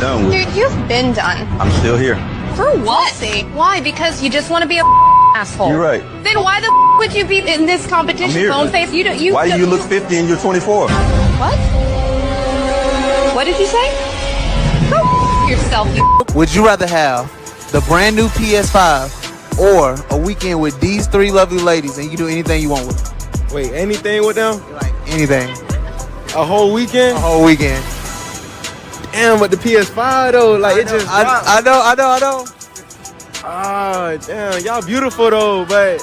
done with. Dude, you've been done. I'm still here. For what? Why? Because you just want to be a asshole. You're right. Then why the would you be in this competition? I'm here. Bone face. Why do you look 50 and you're 24? What? What did you say? Go yourself, you. Would you rather have the brand new PS5 or a weekend with these three lovely ladies and you do anything you want with them? Wait, anything with them? Like anything. A whole weekend? A whole weekend. Damn, but the PS5 though, like it just dropped. I know. Ah, damn, y'all beautiful though, but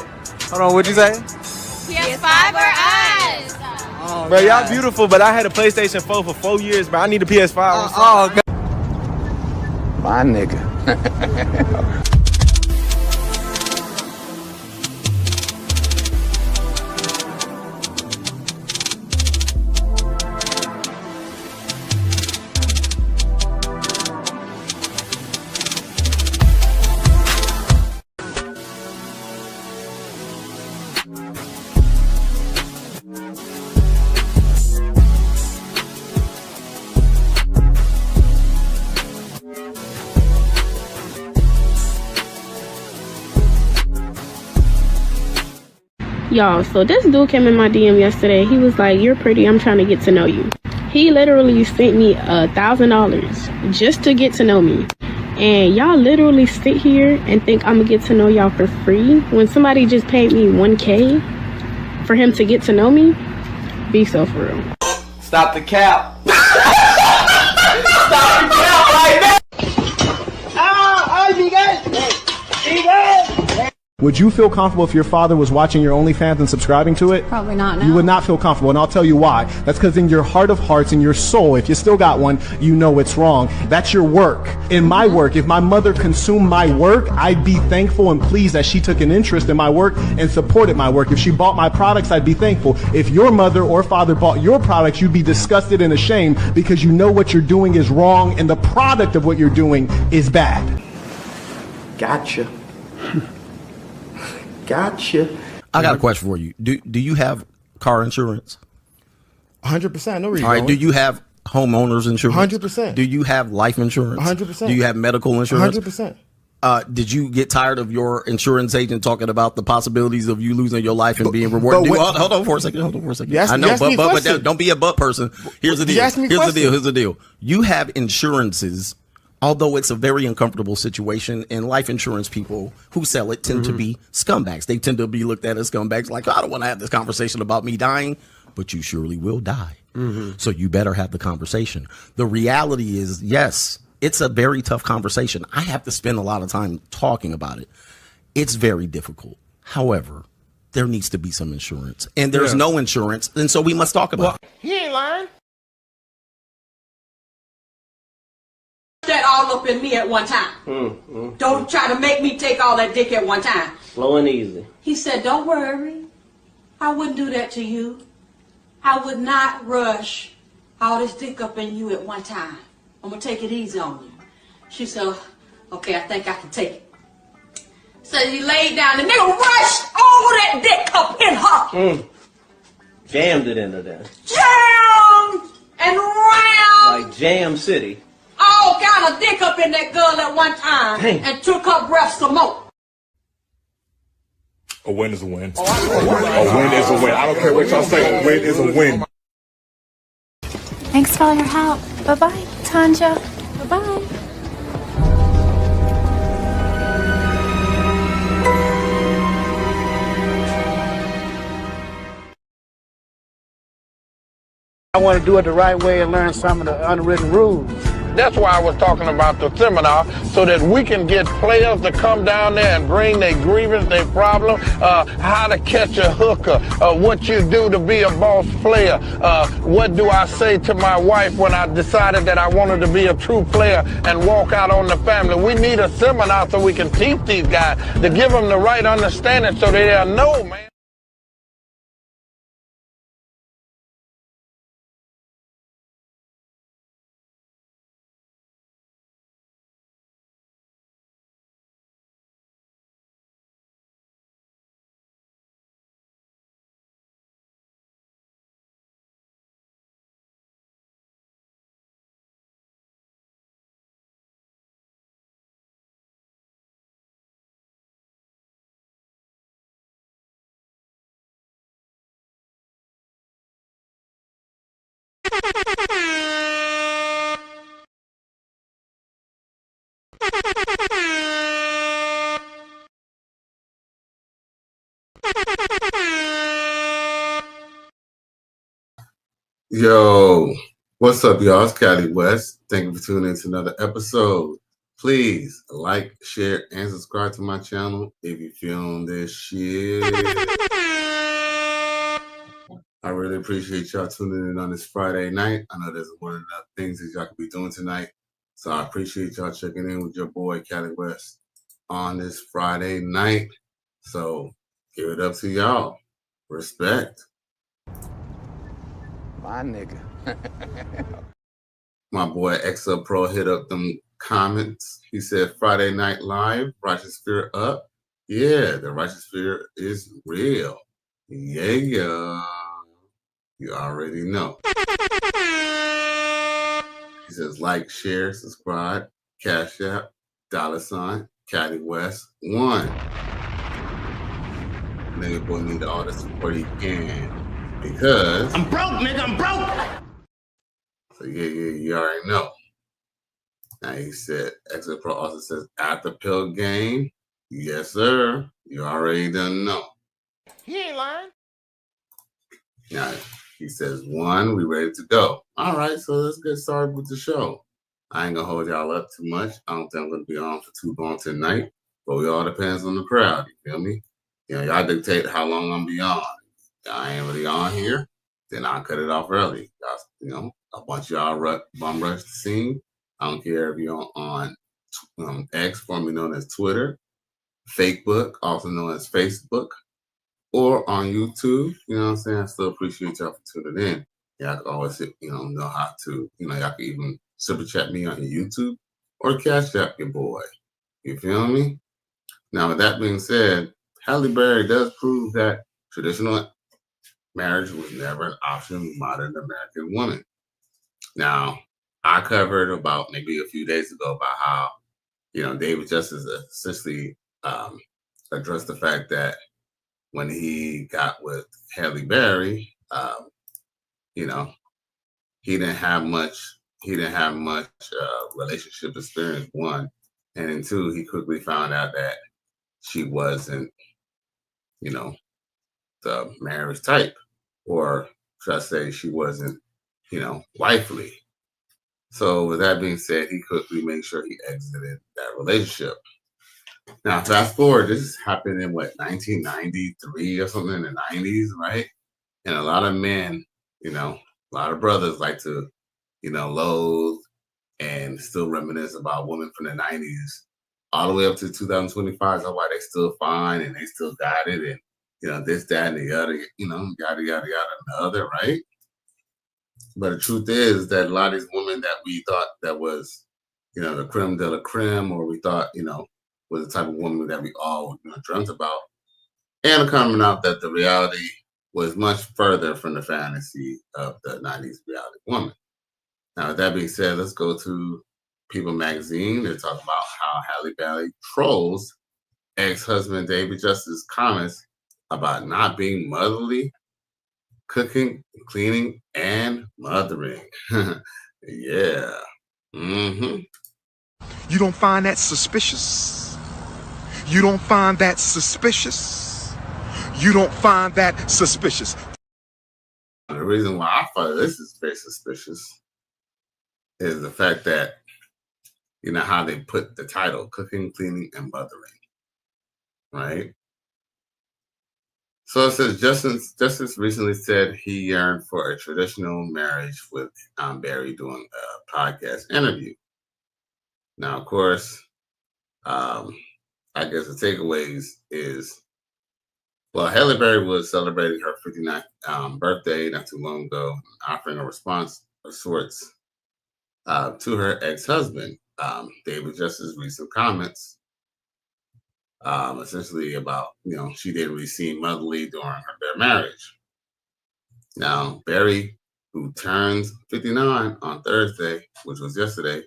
Hold on, what'd you say? PS5 or us? Oh, bro, y'all beautiful, but I had a PlayStation 4 for 4 years, but I need a PS5. Oh, God. My nigga. Y'all, so this dude came in my DM yesterday. He was like, "You're pretty, I'm trying to get to know you." He literally sent me $1,000 just to get to know me. And y'all literally sit here and think I'm gonna get to know y'all for free when somebody just paid me $1K for him to get to know me? Be so for real. Stop the cap. Stop the cap right now. Would you feel comfortable if your father was watching your OnlyFans and subscribing to it? Probably not, no. You would not feel comfortable, and I'll tell you why. That's because in your heart of hearts, in your soul, if you still got one, you know it's wrong. That's your work. In my work, if my mother consumed my work, I'd be thankful and pleased that she took an interest in my work and supported my work. If she bought my products, I'd be thankful. If your mother or father bought your products, you'd be disgusted and ashamed because you know what you're doing is wrong and the product of what you're doing is bad. Gotcha. Gotcha. I got a question for you. Do you have car insurance? 100%. No reason. All right. Do you have homeowners insurance? 100%. Do you have life insurance? 100%. Do you have medical insurance? 100%. Did you get tired of your insurance agent talking about the possibilities of you losing your life and being rewarded? Hold on for a second. I know, but don't be a butt person. Here's the deal. Here's the deal. You have insurances. Although it's a very uncomfortable situation, and life insurance people who sell it tend to be scumbags. They tend to be looked at as scumbags. Like, I don't want to have this conversation about me dying, but you surely will die. So you better have the conversation. The reality is, yes, it's a very tough conversation. I have to spend a lot of time talking about it. It's very difficult. However, there needs to be some insurance, and there's no insurance, and so we must talk about it. He ain't lying. That all up in me at one time. Don't try to make me take all that dick at one time. Slow and easy. He said, "Don't worry. I wouldn't do that to you. I would not rush all this dick up in you at one time. I'm going to take it easy on you." She said, "Okay, I think I can take it." So he laid down. The nigga rushed all that dick up in her. Jammed it into there. Jammed and round. Like Jam City. All kind of dick up in that girl at one time. Dang. And took her breath some more. A win is a win. A win is a win. I don't care what y'all say. A win is a win. Thanks for all your help. Bye-bye, Tanja. Bye-bye. I want to do it the right way and learn some of the unwritten rules. That's why I was talking about the seminar, so that we can get players to come down there and bring their grievance, their problem, how to catch a hooker, what you do to be a boss player, what do I say to my wife when I decided that I wanted to be a true player and walk out on the family. We need a seminar so we can teach these guys to give them the right understanding so they'll know, man. Yo, what's up, y'all? It's Cali West. Thank you for tuning in to another episode. Please like, share, and subscribe to my channel if you feeling this shit. I really appreciate y'all tuning in on this Friday night. I know there's one of the things that y'all could be doing tonight. So I appreciate y'all checking in with your boy, Cali West, on this Friday night. So give it up to y'all. Respect. My nigga. My boy XL Pro hit up them comments. He said, Friday Night Live, Righteous Fear up. Yeah, the Righteous Fear is real. Yeah. You already know. He says, like, share, subscribe, Cash App, $, Caddy West 1. Nigga boy need all the support he can. Because I'm broke, nigga, I'm broke. So yeah, you already know. Now he said, Exit Pro also says, after pill game. Yes, sir. You already done know. He ain't lying. Now he says, 1, we ready to go. All right, so let's get started with the show. I ain't gonna hold y'all up too much. I don't think I'm gonna be on for too long tonight, but it all depends on the crowd. You feel me? You know, y'all dictate how long I'm gonna be on. I ain't really on here, then I'll cut it off early. You know, I want y'all bum rush the scene. I don't care if you're on X, formerly known as Twitter, Fakebook, also known as Facebook, or on YouTube. You know what I'm saying? I still appreciate y'all for tuning in. Y'all can always, know how to, y'all can even super chat me on YouTube or Cash App your boy. You feel me? Now, with that being said, Halle Berry does prove that traditional marriage was never an option for modern American women. Now, I covered about maybe a few days ago about how, David Justice essentially addressed the fact that when he got with Halle Berry, he didn't have much relationship experience, 1, and then 2, he quickly found out that she wasn't, the marriage type. Or should I say she wasn't, wifely. So with that being said, he quickly made sure he exited that relationship. Now, fast forward, this happened in 1993 or something in the 90s, right? And a lot of men, a lot of brothers like to, loathe and still reminisce about women from the 90s all the way up to 2025. That's why they still fine and they still got it. And this, that, and the other, yada, yada, yada, and the other, right? But the truth is that a lot of these women that we thought that was, the creme de la creme, or we thought, was the type of woman that we all dreamt about, and coming out that the reality was much further from the fantasy of the 90s reality woman. Now, with that being said, let's go to People Magazine. They talk about how Halle Berry trolls ex-husband David Justice's comments about not being motherly, cooking, cleaning, and mothering. Yeah. Mm-hmm. You don't find that suspicious? You don't find that suspicious? You don't find that suspicious? The reason why I find this is very suspicious is the fact that, how they put the title, cooking, cleaning, and mothering, right? So it says, Justice recently said he yearned for a traditional marriage with Berry doing a podcast interview. Now, of course, I guess the takeaways is, well, Halle Berry was celebrating her 59th birthday not too long ago, offering a response of sorts to her ex-husband, David Justice's recent comments, essentially about, she didn't really seem motherly during their marriage. Now, Berry, who turns 59 on Thursday, which was yesterday,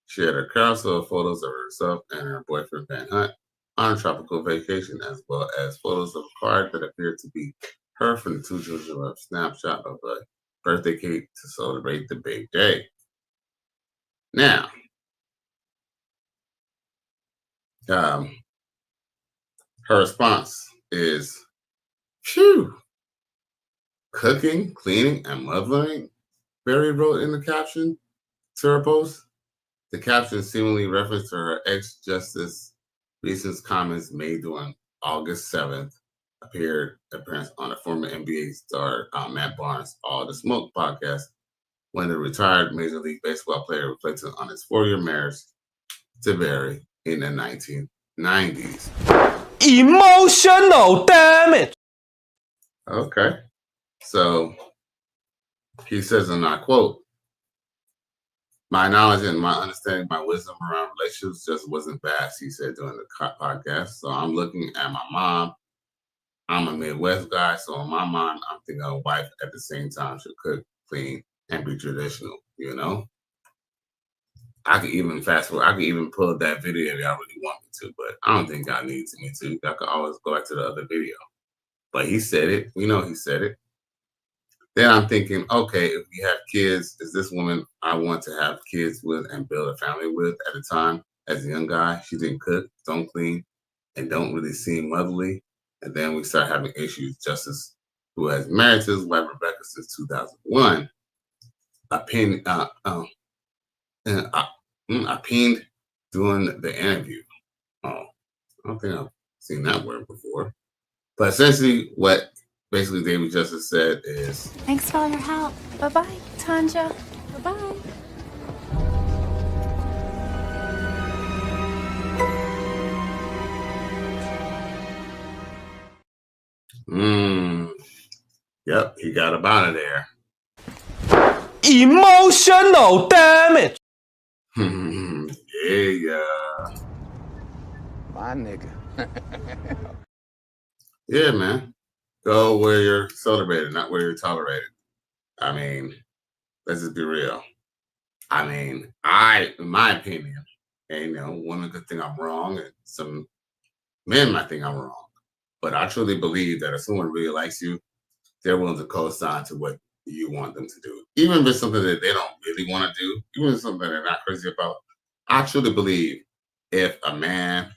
shared a carousel of photos of herself and her boyfriend, Van Hunt, on a tropical vacation, as well as photos of a card that appeared to be her from the 2 children of snapshot of a birthday cake to celebrate the big day. Now, her response is, phew, cooking, cleaning, and mothering, Berry wrote in the caption to her post. The caption seemingly referenced to her ex-justice recent comments made during August 7th appearance on a former NBA star Matt Barnes' All the Smoke podcast, when the retired Major League Baseball player reflected on his 4-year marriage to Berry in the 1990s. Emotional damage. Okay. So he says, and I quote, "My knowledge and my understanding, my wisdom around relationships just wasn't vast," he said during the podcast. So I'm looking at my mom. I'm a Midwest guy, so in my mind, I'm thinking a wife at the same time should cook, clean, and be traditional, you know? I could even fast forward. I could even pull up that video if y'all really want me to, but I don't think y'all need me to. Y'all could always go back to the other video. But he said it. We know he said it. Then I'm thinking, okay, if we have kids, is this woman I want to have kids with and build a family with at the time as a young guy? She didn't cook, don't clean, and don't really seem motherly. And then we start having issues. Justice, who has married to his wife Rebecca since 2001, opined doing the interview. Oh, I don't think I've seen that word before. But essentially, what basically David Justice said is, Thanks for all your help. Bye-bye, Tanja. Bye-bye. Yep, he got up out of there. Emotional damage. Yeah. My nigga. Yeah, man. Go where you're celebrated, not where you're tolerated. I mean, let's just be real. I mean, in my opinion, and you know, women could think I'm wrong, and some men might think I'm wrong. But I truly believe that if someone really likes you, they're willing to co-sign to what you want them to do. Even if it's something that they don't really want to do, even if it's something they're not crazy about. I truly believe if a man,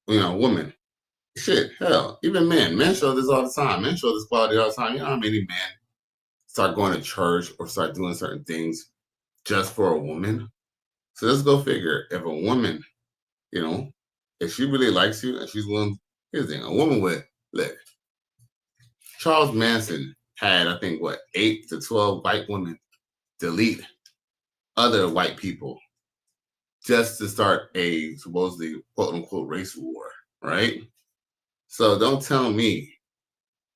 woman, hell, even men show this all the time. Men show this quality all the time. You know how many men start going to church or start doing certain things just for a woman? So let's go figure. If a woman, if she really likes you and she's willing, here's the thing, a woman look, Charles Manson had, I think, 8 to 12 white women delete other white people just to start a supposedly quote unquote race war, right? So don't tell me,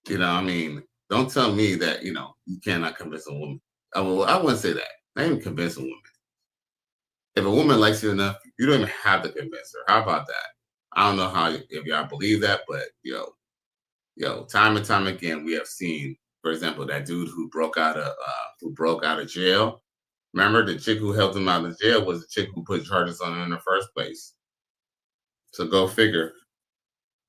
don't tell me that, you cannot convince a woman. I wouldn't say that. Not even convince a woman. If a woman likes you enough, you don't even have to convince her. How about that? I don't know if y'all believe that, but time and time again, we have seen, for example, that dude who broke out of jail. Remember, the chick who helped him out of jail was the chick who put charges on him in the first place. So go figure.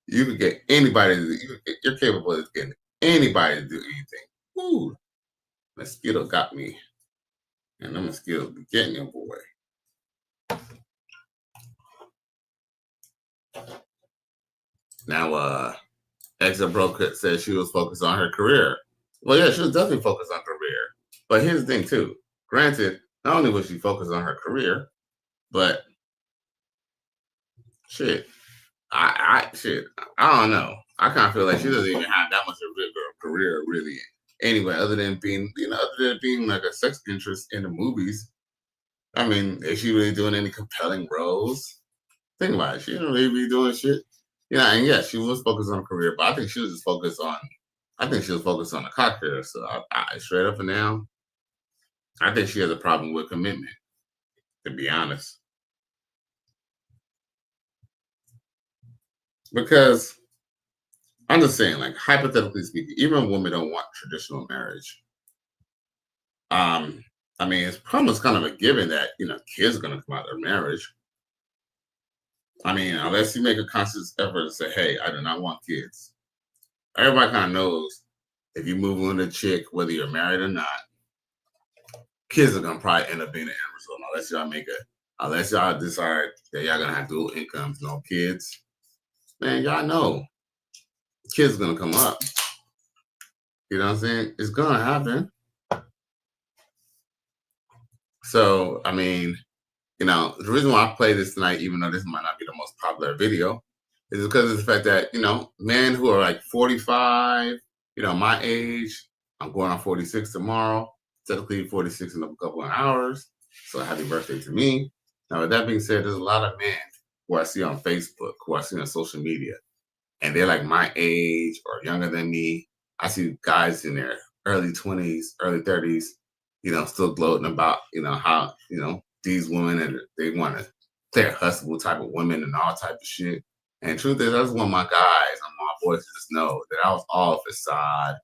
You can get anybody. You're capable of getting anybody to do anything. Ooh, mosquito got me, and the mosquito be getting your boy. Now, Exa Broke said she was focused on her career. Well, yeah, she was definitely focused on career. But here's the thing, too. Granted, not only was she focused on her career, but I don't know. I kind of feel like she doesn't even have that much of a career, really. Anyway, other than being like a sex interest in the movies. I mean, is she really doing any compelling roles? Think about it. She didn't really be doing shit. And yes, she was focused on her career, but I think she was just focused on. I think she was focused on the cocktail. So I straight up and down, I think she has a problem with commitment. To be honest, because I'm just saying, like hypothetically speaking, even women don't want traditional marriage. I mean, it's almost kind of a given that kids are going to come out of their marriage. I mean, unless you make a conscious effort to say, hey, I do not want kids. Everybody kind of knows if you move on a chick, whether you're married or not, kids are gonna probably end up being an end result unless y'all decide that y'all gonna have dual incomes, no kids. Man, y'all know kids are gonna come up. You know what I'm saying? It's gonna happen. So, I mean, the reason why I play this tonight, even though this might not be the most popular video, is because of the fact that, men who are like 45, my age, I'm going on 46 tomorrow, technically 46 in a couple of hours. So happy birthday to me. Now, with that being said, there's a lot of men who I see on Facebook, who I see on social media, and they're like my age or younger than me. I see guys in their early 20s, early 30s, still gloating about, how, these women, and they want to, they're hustable type of women and all type of shit. And truth is, I just want my guys and my boys to just know that I was all facade,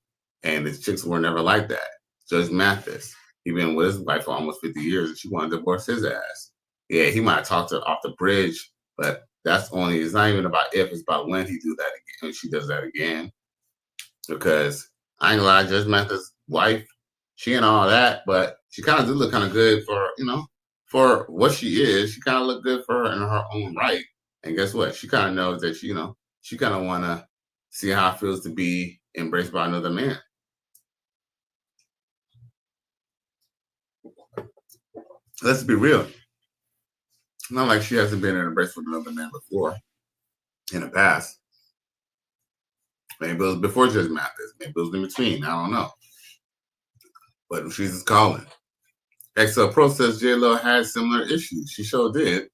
and the chicks were never like that. Judge Mathis, he been with his wife for almost 50 years, and she wanted to divorce his ass. Yeah, he might have talked her off the bridge, but it's not even about if, it's about when he do that again, when she does that again. Because I ain't gonna lie, Judge Mathis' wife, she and all that, but she kind of do look kind of good for, for what she is. She kind of look good for her in her own right. And guess what? She kind of knows that, she kind of want to see how it feels to be embraced by another man. Let's be real. It's not like she hasn't been embraced with another man before in the past. Maybe it was before Judge Mathis. Maybe it was in between. I don't know. But she's just calling. XL Pro says J-Lo had similar issues. She sure did.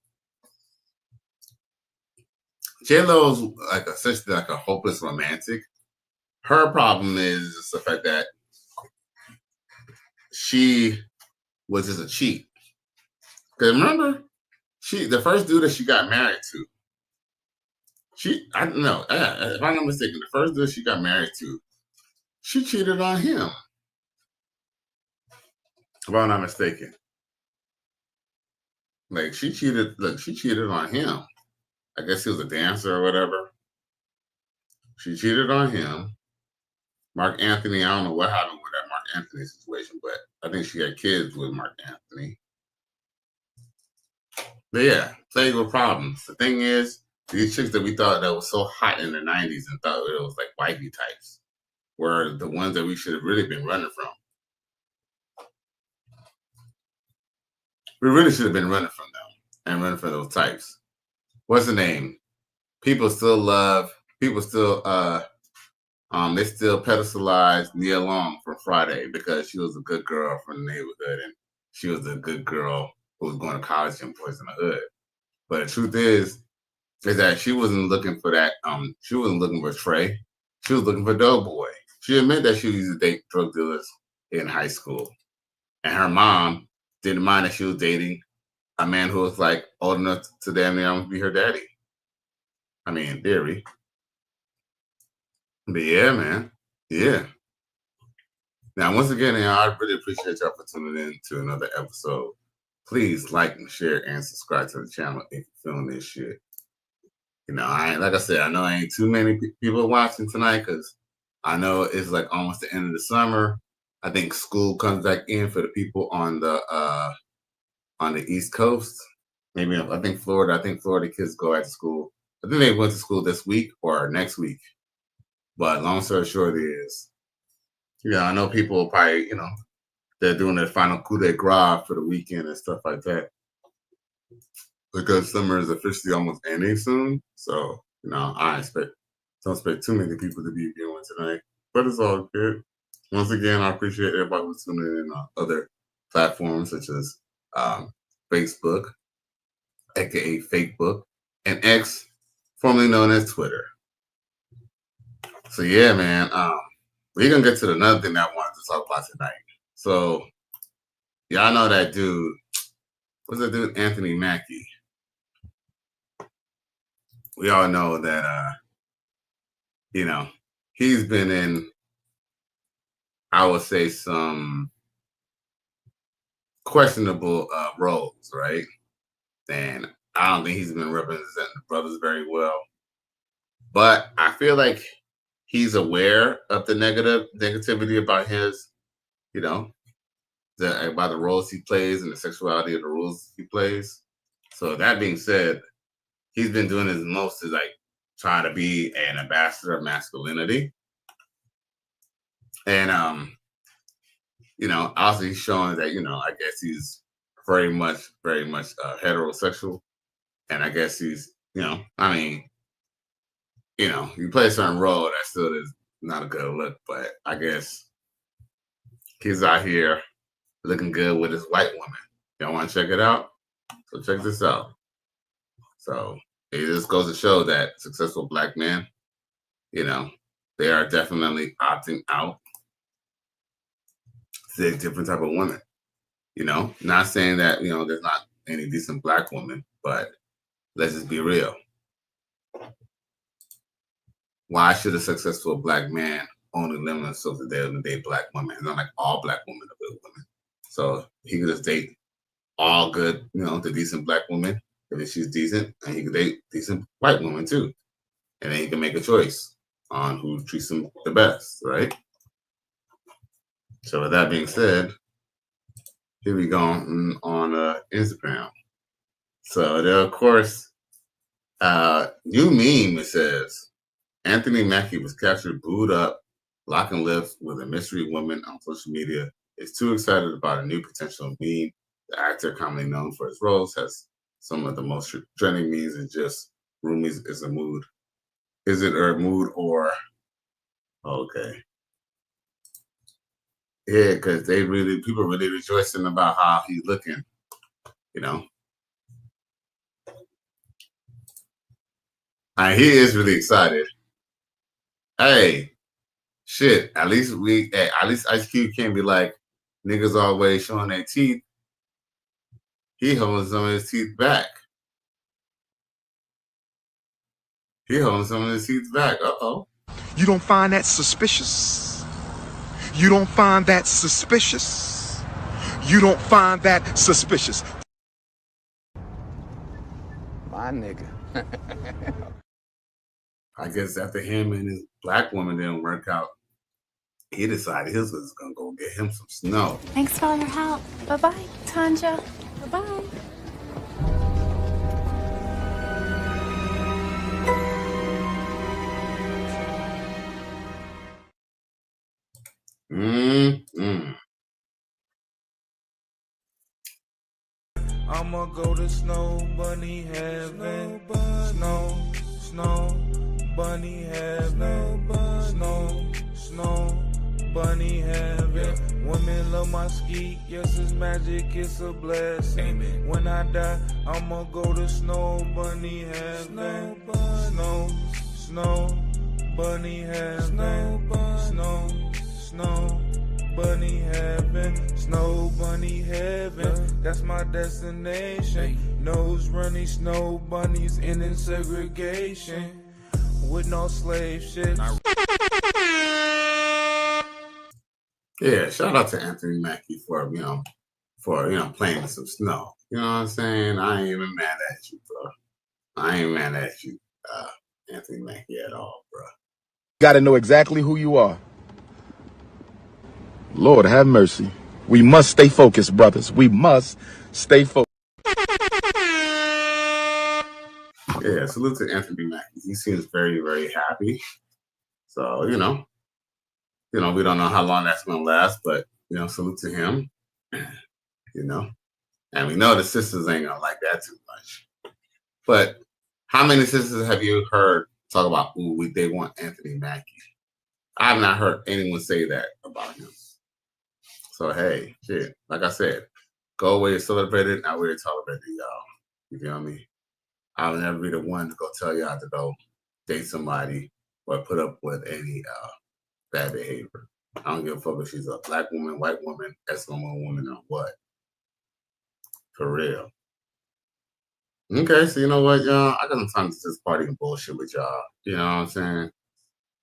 J-Lo's essentially like a hopeless romantic. Her problem is just the fact that she was just a cheat. Because remember, the first dude that she got married to, I don't know, if I'm not mistaken, the first dude she got married to, she cheated on him. If I'm not mistaken. Like, she cheated on him. I guess he was a dancer or whatever. She cheated on him. Mark Anthony, I don't know what happened with that Mark Anthony situation, but I think she had kids with Mark Anthony. But yeah, plagued with problems. The thing is, these chicks that we thought that was so hot in the 90s and thought it was like wifey types were the ones that we should have really been running from. We really should have been running from them and running from those types. What's the name? They still pedestalize Nia Long from Friday because she was a good girl from the neighborhood and she was a good girl who was going to college and boys in the hood. But the truth is that she wasn't looking for that. She wasn't looking for Trey. She was looking for Doughboy. She admitted that she used to date drug dealers in high school. And her mom didn't mind that she was dating a man who was like old enough to damn near be her daddy. I mean, in theory. But yeah, man. Yeah. Now, once again, I really appreciate y'all for tuning in to another episode. Please like and share and subscribe to the channel if you're feeling this shit. Like I said, I know ain't too many people watching tonight because I know it's like almost the end of the summer. I think school comes back in for the people on the East Coast. Maybe I think Florida kids go back to school. I think they went to school this week or next week. But long story short is, I know people will probably, they're doing their final coup de grace for the weekend and stuff like that. Because summer is officially almost ending soon. So, don't expect too many people to be viewing tonight. But it's all good. Once again, I appreciate everybody who's tuning in on other platforms such as Facebook, aka Fakebook, and X, formerly known as Twitter. So yeah, man, we're gonna get to another thing that I wanted to talk about tonight. So y'all know that dude. What's that dude? Anthony Mackie. We all know that he's been in, I would say, some questionable roles, right? And I don't think he's been representing the brothers very well. But I feel like he's aware of the negativity about his, about the roles he plays and the sexuality of the roles he plays. So that being said, he's been doing his most to try to be an ambassador of masculinity. And also he's showing that, I guess he's very much heterosexual. And I guess he's, you play a certain role that still is not a good look, but I guess he's out here looking good with his white woman. Y'all want to check it out? So check this out. So it just goes to show that successful black men, they are definitely opting out to a different type of women. Not saying that, there's not any decent black women, but let's just be real. Why should a successful black man only limit himself to date black women? It's not like all black women are good women. So he could just date all good, the decent black women if she's decent, and he could date decent white women too. And then he can make a choice on who treats him the best, right? So with that being said, here we go on Instagram. So there, of course, new meme, it says, Anthony Mackie was captured, booed up, locking lips with a mystery woman on social media. Is too excited about a new potential meme. The actor, commonly known for his roles, has some of the most trending memes and just roomies is a mood. Is it a mood or okay? Yeah, because people really rejoicing about how he's looking, And he is really excited. Hey, shit. At least Ice Cube can't be like niggas always showing their teeth. He holding some of his teeth back. Uh-oh. You don't find that suspicious? You don't find that suspicious? You don't find that suspicious? My nigga. I guess after him and his black woman didn't work out, he decided his was gonna go get him some snow. Thanks for all your help. Bye-bye, Tanja. Bye-bye. I'ma go to Snow Bunny Heaven. Snow Bunny Heaven. Snow Bunny Heaven. Women love my ski. Yes, it's magic. It's a blessing. When I die, I'ma go to Snow Bunny Heaven. Snow Bunny Heaven. Snow Bunny Heaven, Snow Bunny Heaven, that's my destination. Nose running snow bunnies in segregation, with no slave shit. Yeah, shout out to Anthony Mackie for playing some snow. You know what I'm saying? I ain't even mad at you, bro. I ain't mad at you, Anthony Mackie at all, bro. Got to know exactly who you are. Lord have mercy. We must stay focused, brothers. We must stay focused. Yeah, salute to Anthony Mackie. He seems very, very happy. So, we don't know how long that's going to last, but, salute to him. And we know the sisters ain't going to like that too much. But how many sisters have you heard talk about, they want Anthony Mackie? I have not heard anyone say that about him. So, hey, shit, like I said, go away and celebrate it, not where to tolerate it, y'all. You feel me? I'll never be the one to go tell y'all to go date somebody or put up with any bad behavior. I don't give a fuck if she's a black woman, white woman, Eskimo woman, or what. For real. Okay, so you know what, y'all? I got some time to just party and bullshit with y'all. You know what I'm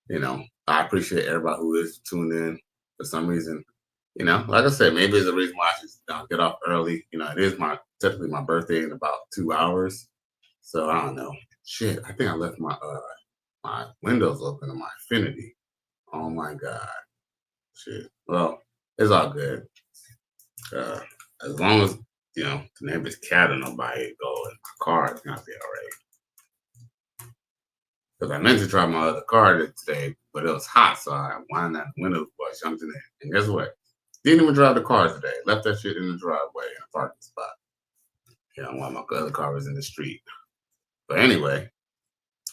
saying? I appreciate everybody who is tuned in for some reason. Like I said, maybe it's a reason why I should get off early. It is technically my birthday in about 2 hours. So I don't know. Shit, I think I left my windows open on my Infinity. Oh my God. Shit. Well, it's all good. As long as, the neighbor's cat or nobody go in my car, it's gonna be all right. Because I meant to try my other car today, but it was hot, so I wound down the window before I jumped in it. And guess what? Didn't even drive the car today. Left that shit in the driveway in a parking spot. While my other car was in the street. But anyway,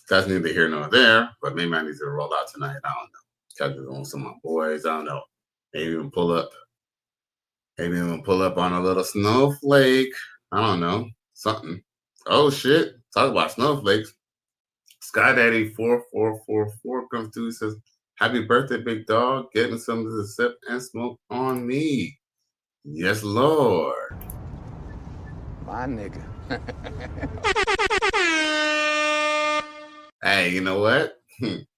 that's neither here nor there. But maybe I need to roll out tonight. I don't know. Catch it on some of my boys. I don't know. Maybe even pull up. Maybe even pull up on a little snowflake. I don't know. Something. Oh shit. Talk about snowflakes. Sky Daddy 4444 comes through. He says, "Happy birthday, big dog. Getting something to sip and smoke on me." Yes, Lord. My nigga. Hey, you know what?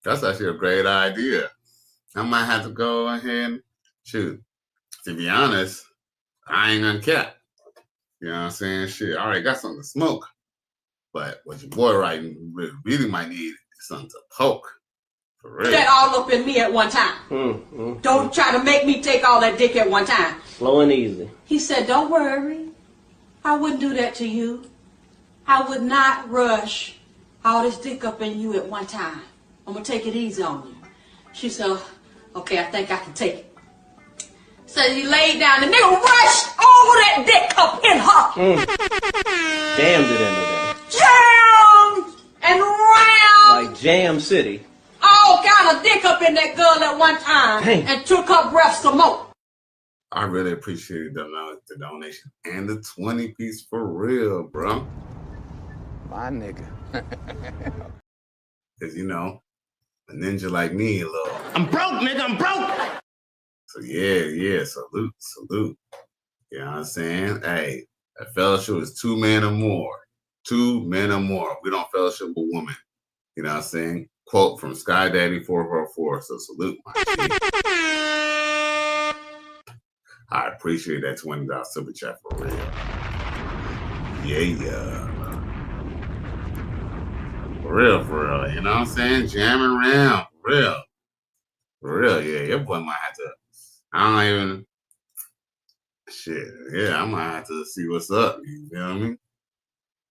That's actually a great idea. I might have to go ahead and shoot. To be honest, I ain't gonna cap. You know what I'm saying? Shit, I already got something to smoke. But what your boy really might need is something to poke. For real. That all up in me at one time. Don't try to make me take all that dick at one time. Slow and easy. He said, don't worry. I wouldn't do that to you. I would not rush all this dick up in you at one time. I'm going to take it easy on you. She said, okay, I think I can take it. So he laid down. The nigga rushed all that dick up in her. Jammed it into there. Jammed and rammed. Like Jam City. All kind of dick up in that girl at one time. Dang. And took her breath some more. I really appreciate the donation and the 20-piece for real, bro. My nigga. Because, a ninja like me, a little. I'm broke, nigga. I'm broke. So, yeah. Salute. You know what I'm saying? Hey, a fellowship is 2 men or more. 2 men or more. We don't fellowship with women. You know what I'm saying? Quote from Sky Daddy 444. So, salute, my G. I appreciate that $20 super chat for real. Yeah. For real. You know what I'm saying? Jamming around. For real, yeah. Your boy might have to. I don't even. Shit. Yeah, I might have to see what's up. You feel me?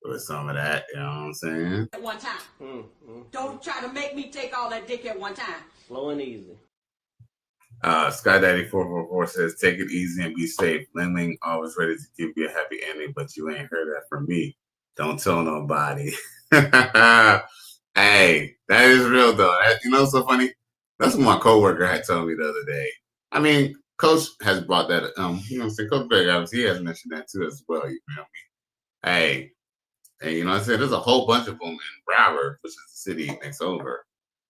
With some of that, you know what I'm saying? At one time. Don't try to make me take all that dick at one time. Slow and easy. Sky Daddy 444 says, "Take it easy and be safe. Ling Ling always ready to give you a happy ending, but you ain't heard that from me. Don't tell nobody." Hey, that is real though. So funny. That's what my coworker had told me the other day. I mean, Coach has brought that. Coach Greg Adams, he has mentioned that too as well. You feel me? Hey, and I said there's a whole bunch of them in Broward, which is the city next over.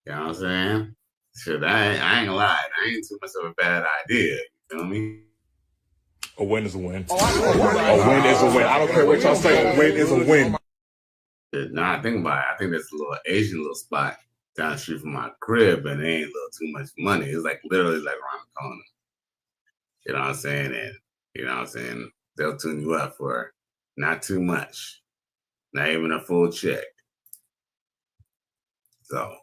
You know what I'm saying? Shit, I ain't gonna lie. That ain't too much of a bad idea. You feel me? A win is a win. A win is a win. I don't care what y'all say. A win is a win. Nah, I think about it. I think there's a little Asian little spot down the street from my crib, and they ain't a little too much money. It's like literally like around the corner. You know what I'm saying? And you know what I'm saying? They'll tune you up for not too much. Not even a full check. So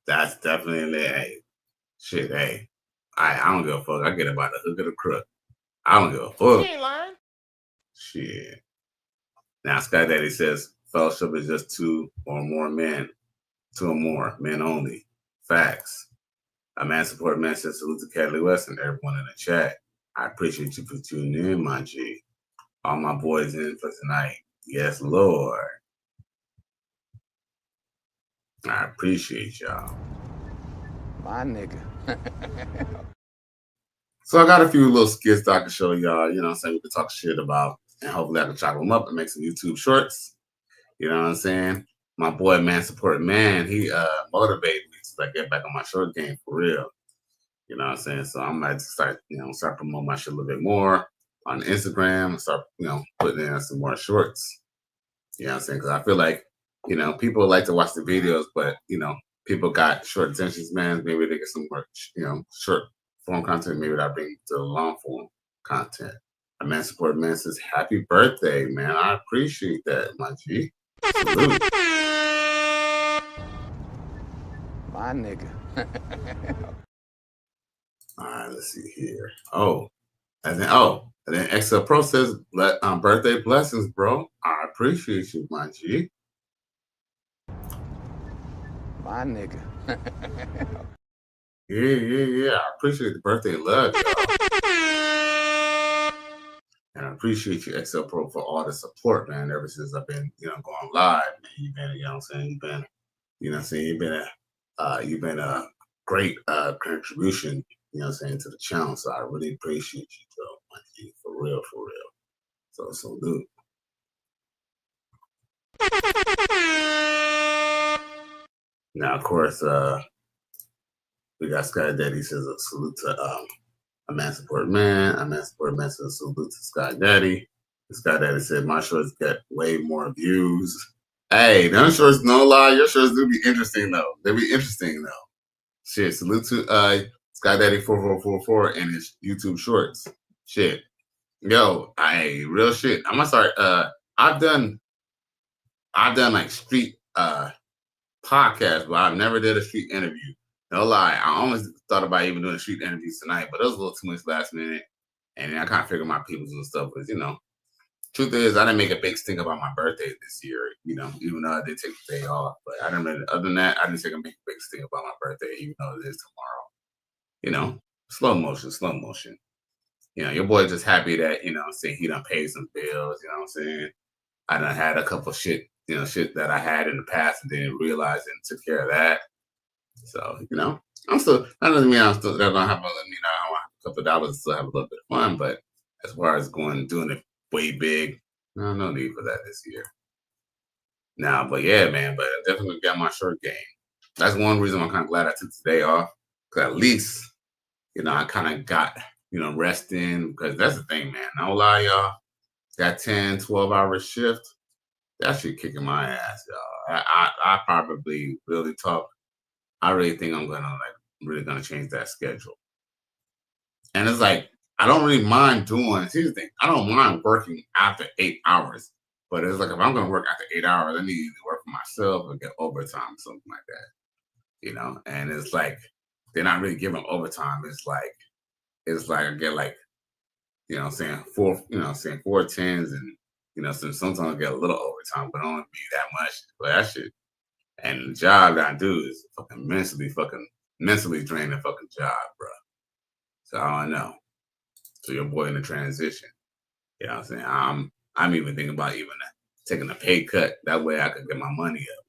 that's definitely hey. I don't give a fuck. I get it by the hook of the crook. I don't give a fuck. He ain't lying. Shit. Now Sky Daddy says fellowship is just 2 or more men. 2 or more men only. Facts. A man support man says salute to Cadley West and everyone in the chat. I appreciate you for tuning in, my G. All my boys in for tonight. Yes, Lord. I appreciate y'all. My nigga. So I got a few little skits that I can show y'all, you know what I'm saying, we can talk shit about, and hopefully I can chop them up and make some YouTube shorts. You know what I'm saying? My boy, Man Support Man, he motivated me to get back on my short game for real. You know what I'm saying? So I might start promoting my shit a little bit more on Instagram and start, putting in some more shorts. You know what I'm saying? Because I feel like, people like to watch the videos, but, people got short attention spans. Maybe they get some more, short form content. Maybe that bring to the long form content. A Man Support Man says, happy birthday, man. I appreciate that, my G. Salute. My nigga. All right, let's see here. And then XL Pro says, birthday blessings, bro. I appreciate you, my G. My nigga. Yeah. I appreciate the birthday love, y'all. And I appreciate you, XL Pro, for all the support, man. Ever since I've been, going live, man. You've been, you know what I'm saying? You've been a great contribution, to the channel. So I really appreciate you, bro, my G, for real. So salute. Now, of course, we got Sky Daddy says a salute to a man support man. A man support man says a salute to Sky Daddy. Sky Daddy said my shorts get way more views. Hey, them shorts, no lie, your shorts do be interesting though. They be interesting though. Shit, salute to Sky Daddy 4444 and his YouTube shorts. Shit. Yo, real shit. I'm gonna start I've done like street podcasts, but I've never did a street interview. No lie, I almost thought about even doing street interviews tonight, but it was a little too much last minute. And then I kind of figured my peoples and stuff was, truth is, I didn't make a big stink about my birthday this year, even though I did take the day off. But other than that, I didn't take a big stink about my birthday, even though it is tomorrow. Slow motion. Your boy just happy that, saying he done paid some bills, you know what I'm saying? I done had a couple shit that I had in the past and didn't realize and took care of that. So, I'm still, that doesn't mean I don't have a couple of dollars to still have a little bit of fun, but as far as doing it way big, no need for that this year. But yeah, man, but I definitely got my short game. That's one reason I'm kind of glad I took today off, because at least, I kind of got, resting, because that's the thing, man. No lie, y'all, that 10, 12-hour shift, that shit kicking my ass, y'all. I probably really I really think I'm gonna change that schedule. And it's like, I don't really mind here's the thing, I don't mind working after 8 hours, but it's like, if I'm gonna work after 8 hours, I need to work for myself or get overtime or something like that, and it's like, they're not really giving overtime. It's like I get like, saying 4 tens and, sometimes I get a little overtime, but it don't be that much for that shit. And the job that I do is fucking mentally draining fucking job, bro. So I don't know. So your boy in the transition. You know what I'm saying? I'm even thinking about taking a pay cut. That way I could get my money up.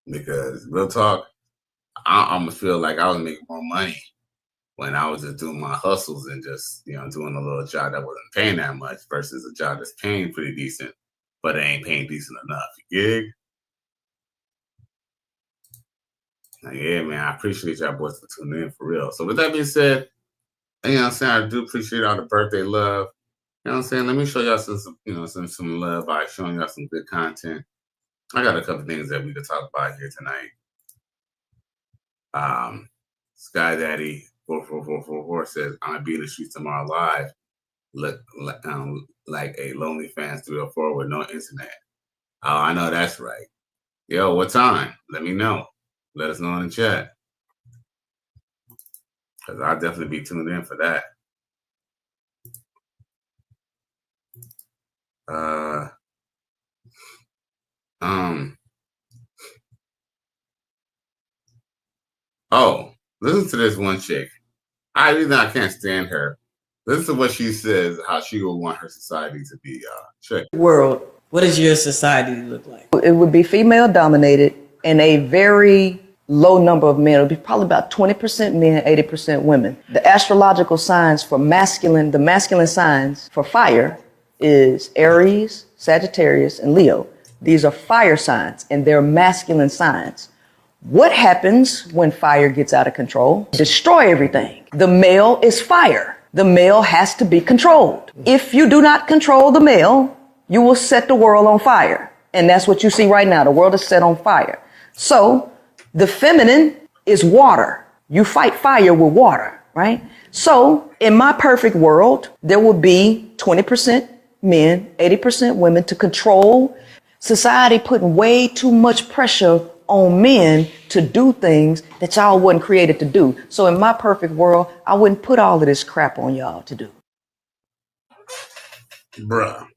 Because real talk, I almost feel like I was making more money when I was just doing my hustles and just, doing a little job that wasn't paying that much versus a job that's paying pretty decent, but it ain't paying decent enough. You gig? Yeah, man, I appreciate y'all boys for tuning in for real. So with that being said, I do appreciate all the birthday love. You know what I'm saying? Let me show y'all some love by showing y'all some good content. I got a couple things that we could talk about here tonight. Sky Daddy 4444 says, "I'll be in the streets tomorrow live. Look like a lonely fans 304 with no internet." Oh, I know that's right. Yo, what time? Let me know. Let us know in the chat. Because I'll definitely be tuned in for that. Listen to this one chick. I can't stand her. Listen to what she says, how she would want her society to be. Check. World, what does your society look like? It would be female dominated and a very low number of men. It would be probably about 20% men, 80% women. The astrological signs for the masculine signs for fire is Aries, Sagittarius, and Leo. These are fire signs and they're masculine signs. What happens when fire gets out of control? Destroy everything. The male is fire. The male has to be controlled. If you do not control the male, you will set the world on fire. And that's what you see right now. The world is set on fire. So the feminine is water. You fight fire with water, right? So in my perfect world, there will be 20% men, 80% women to control. Society putting way too much pressure on men to do things that y'all wasn't created to do. So in my perfect world, I wouldn't put all of this crap on y'all to do. Bruh.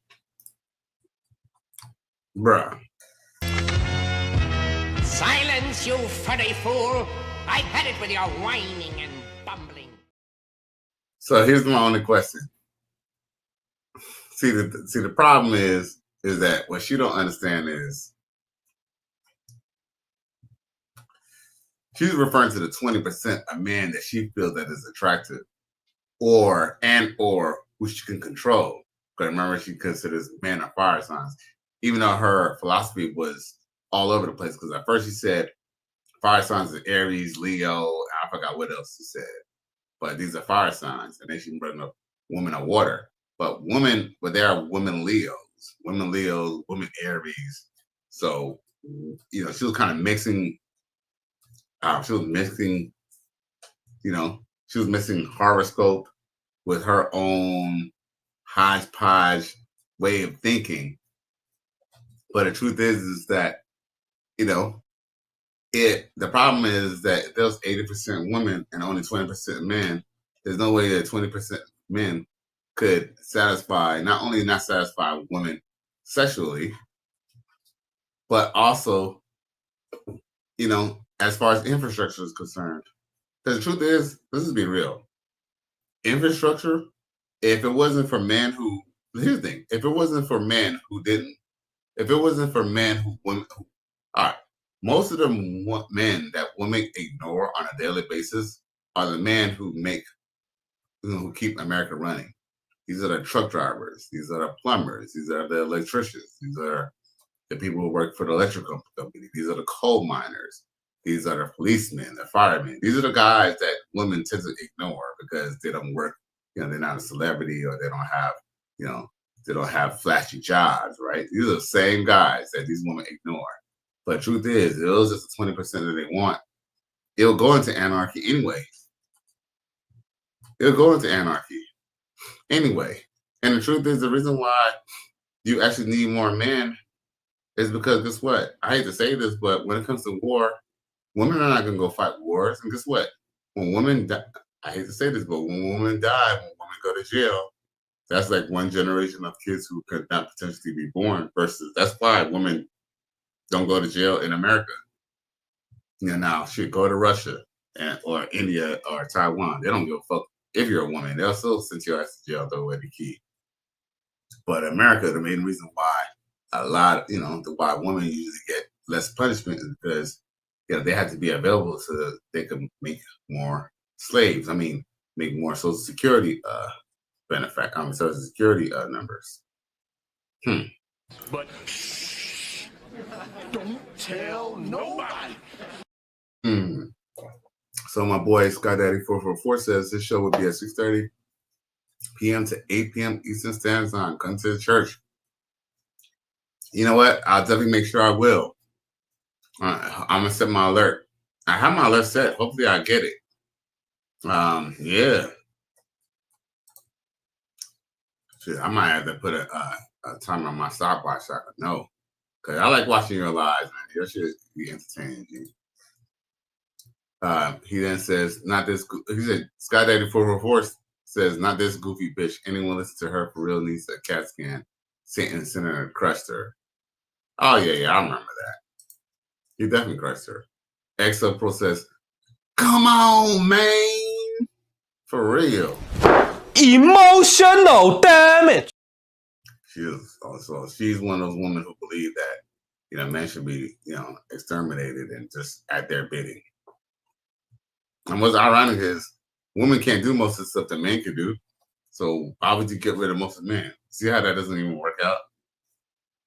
Silence, you funny fool! I've had it with your whining and bumbling. So here's my only question. See, the problem is that what she don't understand is she's referring to the 20% of men that she feels that is attractive, or who she can control. Because remember, she considers men are fire signs, even though her philosophy was all over the place. Because at first she said fire signs are Aries, Leo, I forgot what else she said. But these are fire signs, and then she bring up women are water. But there are women Leos, women Aries. So, she was kind of mixing. She was mixing horoscope with her own hodgepodge way of thinking. But the truth is that, the problem is that if there's 80% women and only 20% men, there's no way that 20% men could not only satisfy women sexually, but also, as far as infrastructure is concerned. Because the truth is, let's just be real. Infrastructure, if it wasn't for men here's the thing, if it wasn't for men who all right, most of the men that women ignore on a daily basis are the men who keep America running. These are the truck drivers. These are the plumbers. These are the electricians. These are the people who work for the electrical company. These are the coal miners. These are the policemen, the firemen. These are the guys that women tend to ignore because they don't work. They're not a celebrity, or they don't have, they don't have flashy jobs, right? These are the same guys that these women ignore. But the truth is, it was just the 20% that they want. It'll go into anarchy anyway. And the truth is, the reason why you actually need more men is because, guess what? I hate to say this, but when it comes to war, women are not going to go fight wars. And guess what? When women die, I hate to say this, but when women die, when women go to jail, that's like one generation of kids who could not potentially be born. Versus, that's why women don't go to jail in America. Now, should go to Russia or India or Taiwan. They don't give a fuck if you're a woman. They'll still send your ass to jail, throw away the key. But America, the main reason why why women usually get less punishment is because they have to be available so that they can make more slaves. Make more Social Security Social Security numbers. But shh, don't tell nobody. So my boy Scott Daddy 444 says this show would be at 6:30 p.m. to 8 p.m. Eastern Standard Time. Come to the church. You know what? I'll definitely make sure I will. I'm gonna set my alert. I have my alert set. Hopefully I get it. Yeah. Shit, I might have to put a timer on my stopwatch so I can know. Cause I like watching your lives, man. Your shit be entertaining, G. He then says, not this. He said, Scott Daddy 444 says, not this goofy bitch. Anyone listen to her for real needs a CAT scan. Satan Senator crushed her. Oh yeah, I remember that. He definitely crushed her. XO Pro says, come on, man. For real. Emotional damage. She's one of those women who believe that, men should be, exterminated and just at their bidding. And what's ironic is women can't do most of the stuff that men can do. So why would you get rid of most of men? See how that doesn't even work out?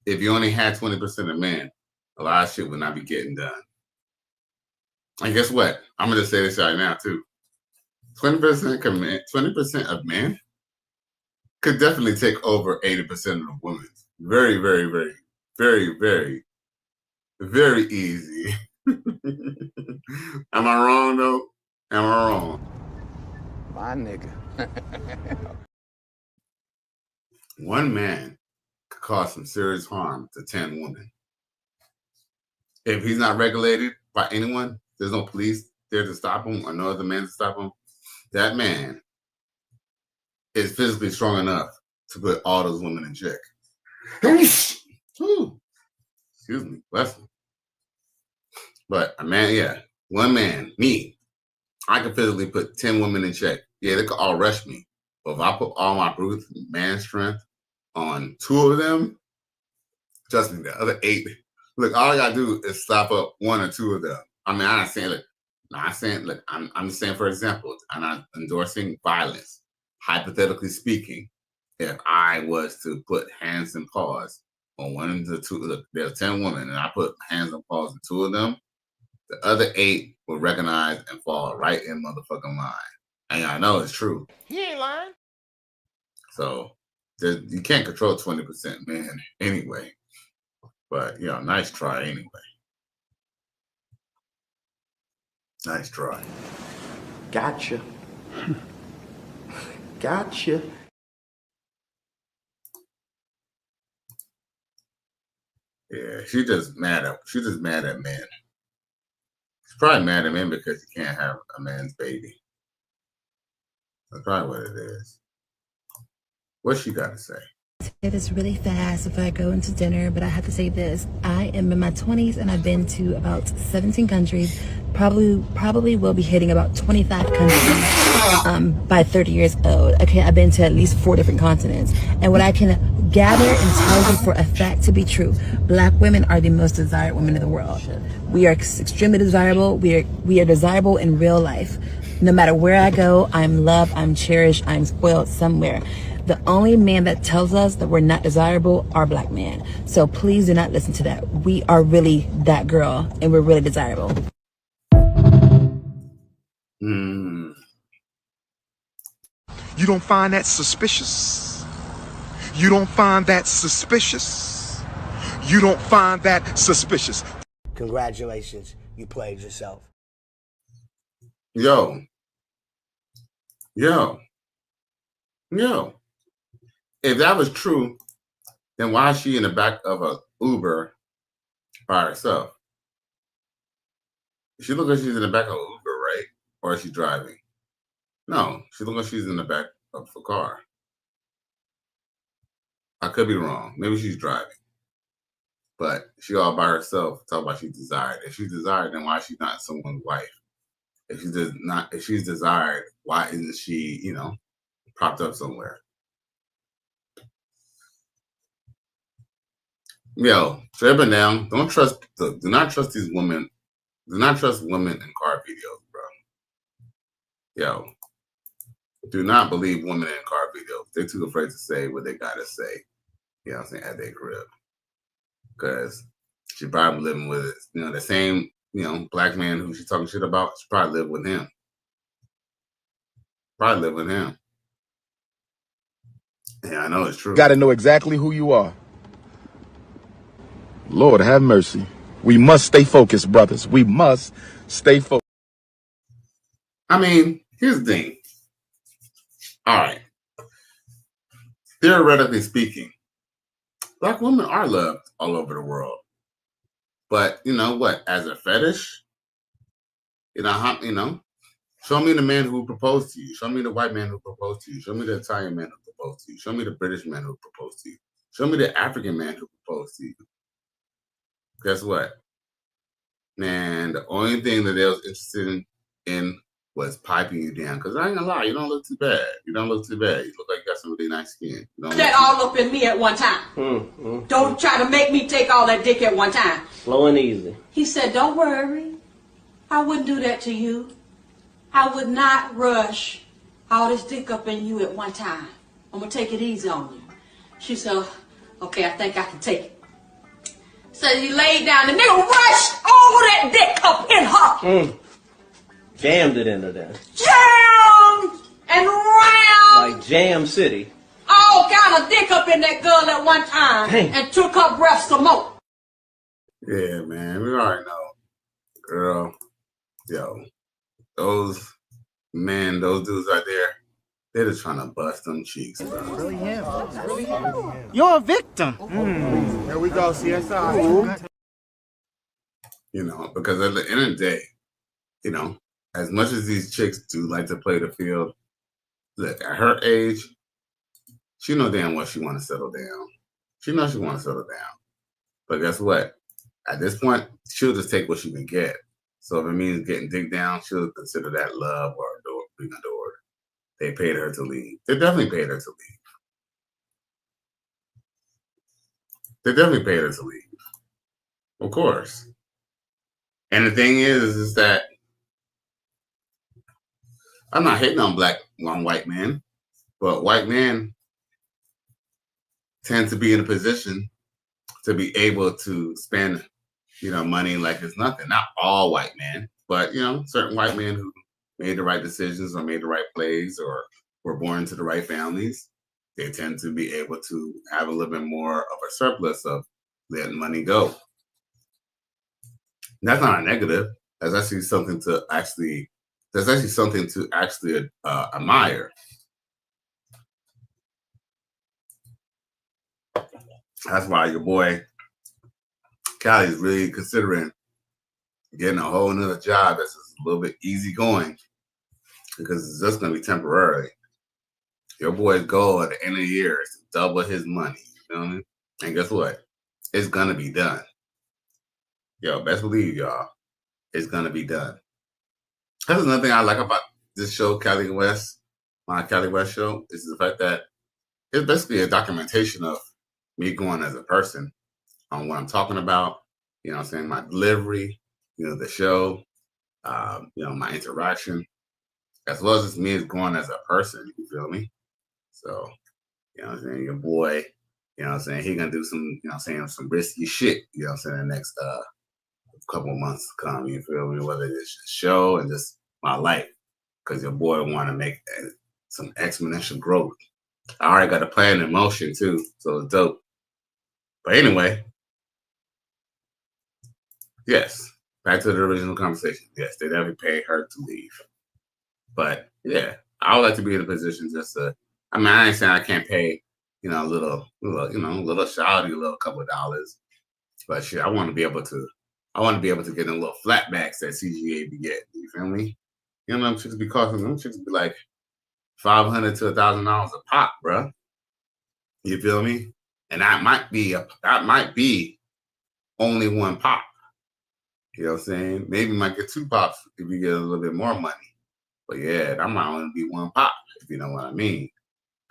If you only had 20% of men, a lot of shit would not be getting done. And guess what? I'm going to say this right now, too. 20% of men could definitely take over 80% of the women. Very, very, very, very, very, very easy. Am I wrong, though? Am I wrong? My nigga. One man could cause some serious harm to 10 women. if he's not regulated by anyone, there's no police there to stop him or no other man to stop him, that man is physically strong enough to put all those women in check. Excuse me, bless me. But a man, yeah, one man, me, I can physically put 10 women in check. Yeah, they could all rush me. But if I put all my brute man strength on 2 of them, trust me, the other 8, look, all I gotta do is stop up 1 or 2 of them. I mean, I'm not saying, look, I'm just saying, for example, I'm not endorsing violence. Hypothetically speaking, if I was to put hands and paws on 1 of the 2, look, there's 10 women, and I put hands and paws on 2 of them, the other 8 will recognize and fall right in motherfucking line. And I know it's true. He ain't lying. So you can't control 20% men anyway. But, nice try anyway. Nice try. Gotcha. Gotcha. Yeah, she's just mad at men. She's probably mad at men because you can't have a man's baby. That's probably what it is. What's she got to say? Say this really fast if I go into dinner, but I have to say this. I am in my 20s and I've been to about 17 countries. Probably will be hitting about 25 countries by 30 years old. Okay, I've been to at least 4 different continents. And what I can gather and tell you for a fact to be true, Black women are the most desired women in the world. We are extremely desirable. We are desirable in real life. No matter where I go, I'm loved, I'm cherished, I'm spoiled somewhere. The only man that tells us that we're not desirable are Black men. So please do not listen to that. We are really that girl, and we're really desirable. You don't find that suspicious? You don't find that suspicious? You don't find that suspicious? Congratulations, you played yourself. Yo. If that was true, then why is she in the back of a Uber by herself? She looks like she's in the back of an Uber, right? Or is she driving? No, she looks like she's in the back of a car. I could be wrong. Maybe she's driving. But she all by herself, talking about she's desired. If she's desired, then why is she not someone's wife? If she's desired, why isn't she, propped up somewhere? Yo, straight up and down, do not trust these women. Do not trust women in car videos, bro. Yo, do not believe women in car videos. They're too afraid to say what they gotta say, at their crib. Because she probably living with it. The same, Black man who she's talking shit about, she probably live with him. Yeah, I know it's true. Got to know exactly who you are. Lord have mercy. We must stay focused, brothers. We must stay focused. I mean, here's the thing. All right. Theoretically speaking, Black women are loved all over the world. But you know what? As a fetish, show me the man who proposed to you. Show me the white man who proposed to you. Show me the Italian man who proposed to you. Show me the British man who proposed to you. Show me the African man who proposed to you. Guess what? Man, the only thing that they was interested in was piping you down. Because I ain't gonna lie, you don't look too bad. You look like you got some really nice skin. That all up in me at one time. Don't try to make me take all that dick at one time. Slow and easy. He said, don't worry. I wouldn't do that to you. I would not rush all this dick up in you at one time. I'm going to take it easy on you. She said, okay, I think I can take it. So he laid down. The nigga rushed all that dick up in her. Jammed it into there. Jammed and round. Like Jam City. All kind of dick up in that girl at one time. Dang. And took her breath some more. Yeah, man, we already know. Girl, yo, those dudes out there, they're just trying to bust them cheeks, bro. Really him. You're a victim. Here we go, CSI. because at the end of the day, as much as these chicks do like to play the field, look, at her age, she know damn well she want to settle down. She knows she want to settle down. But guess what? At this point, she'll just take what she can get. So if it means getting digged down, she'll consider that love or being adored. They paid her to leave. They definitely paid her to leave. They definitely paid her to leave. Of course. And the thing is that I'm not hating on white men, but white men tend to be in a position to be able to spend, money like it's nothing. Not all white men, but certain white men who made the right decisions or made the right plays or were born into the right families, they tend to be able to have a little bit more of a surplus of letting money go. And that's not a negative. That's actually something to actually admire. That's why your boy Callie is really considering getting a whole nother job that's a little bit easygoing, because it's just going to be temporary. Your boy's goal at the end of the year is to double his money. You know what I mean? And guess what? It's going to be done. Yo, best believe, y'all, it's going to be done. That's another thing I like about this show, Callie West, my Callie West show, is the fact that it's basically a documentation of me going as a person on what I'm talking about, my delivery, the show, my interaction, as well as just me as going as a person, you feel me? So, your boy, he gonna do some, some risky shit, the next couple of months to come, you feel me? Whether it's the show and just my life, because your boy want to make some exponential growth. I already got a plan in motion too, so it's dope. But anyway, yes, back to the original conversation. Yes, they definitely paid her to leave. But yeah, I would like to be in a position just to, I ain't saying I can't pay, a little shoddy, a little couple of dollars. But shit, I want to be able to get them little flatbacks that CGA be getting. You feel me? Them chicks be costing, them chicks be like $500 to $1,000 a pop, bro. You feel me? And that might be only one pop. You know what I'm saying? Maybe you might get two pops if you get a little bit more money. But yeah, that might only be one pop, if you know what I mean.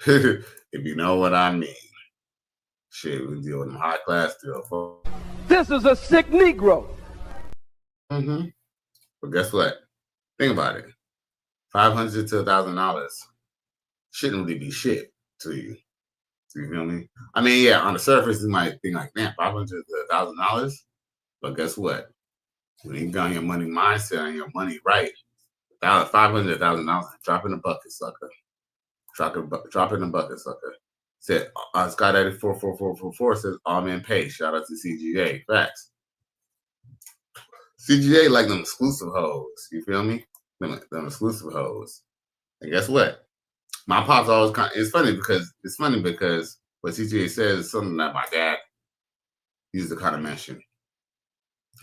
If you know what I mean. Shit, we deal with them high class still. This is a sick Negro. Mm-hmm. But guess what? Think about it. $500 to $1,000 shouldn't really be shit to you. You feel me? Yeah, on the surface, you might think like, man, $500 to $1,000. But guess what? When you got your money mindset and your money right, $500 to $1,000, drop in the bucket, sucker. Drop in the bucket, sucker. Said Skydaddy 44444 says all men pay. Shout out to CGA. Facts. CGA like them exclusive hoes. You feel me? Them exclusive hoes. And guess what? My pops always it's funny because what CGA says is something that my dad used to kind of mention.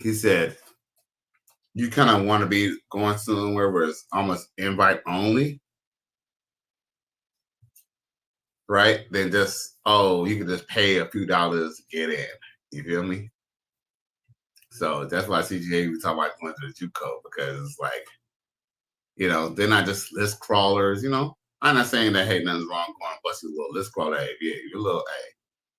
He said, you kind of want to be going somewhere where it's almost invite only, right? Then just, you can just pay a few dollars to get in. You feel me? So that's why CGA we talk about going to the JUCO, because it's like, they're not just list crawlers, I'm not saying that, hey, nothing's wrong going bust you a little list crawler. Hey, yeah, you're a little,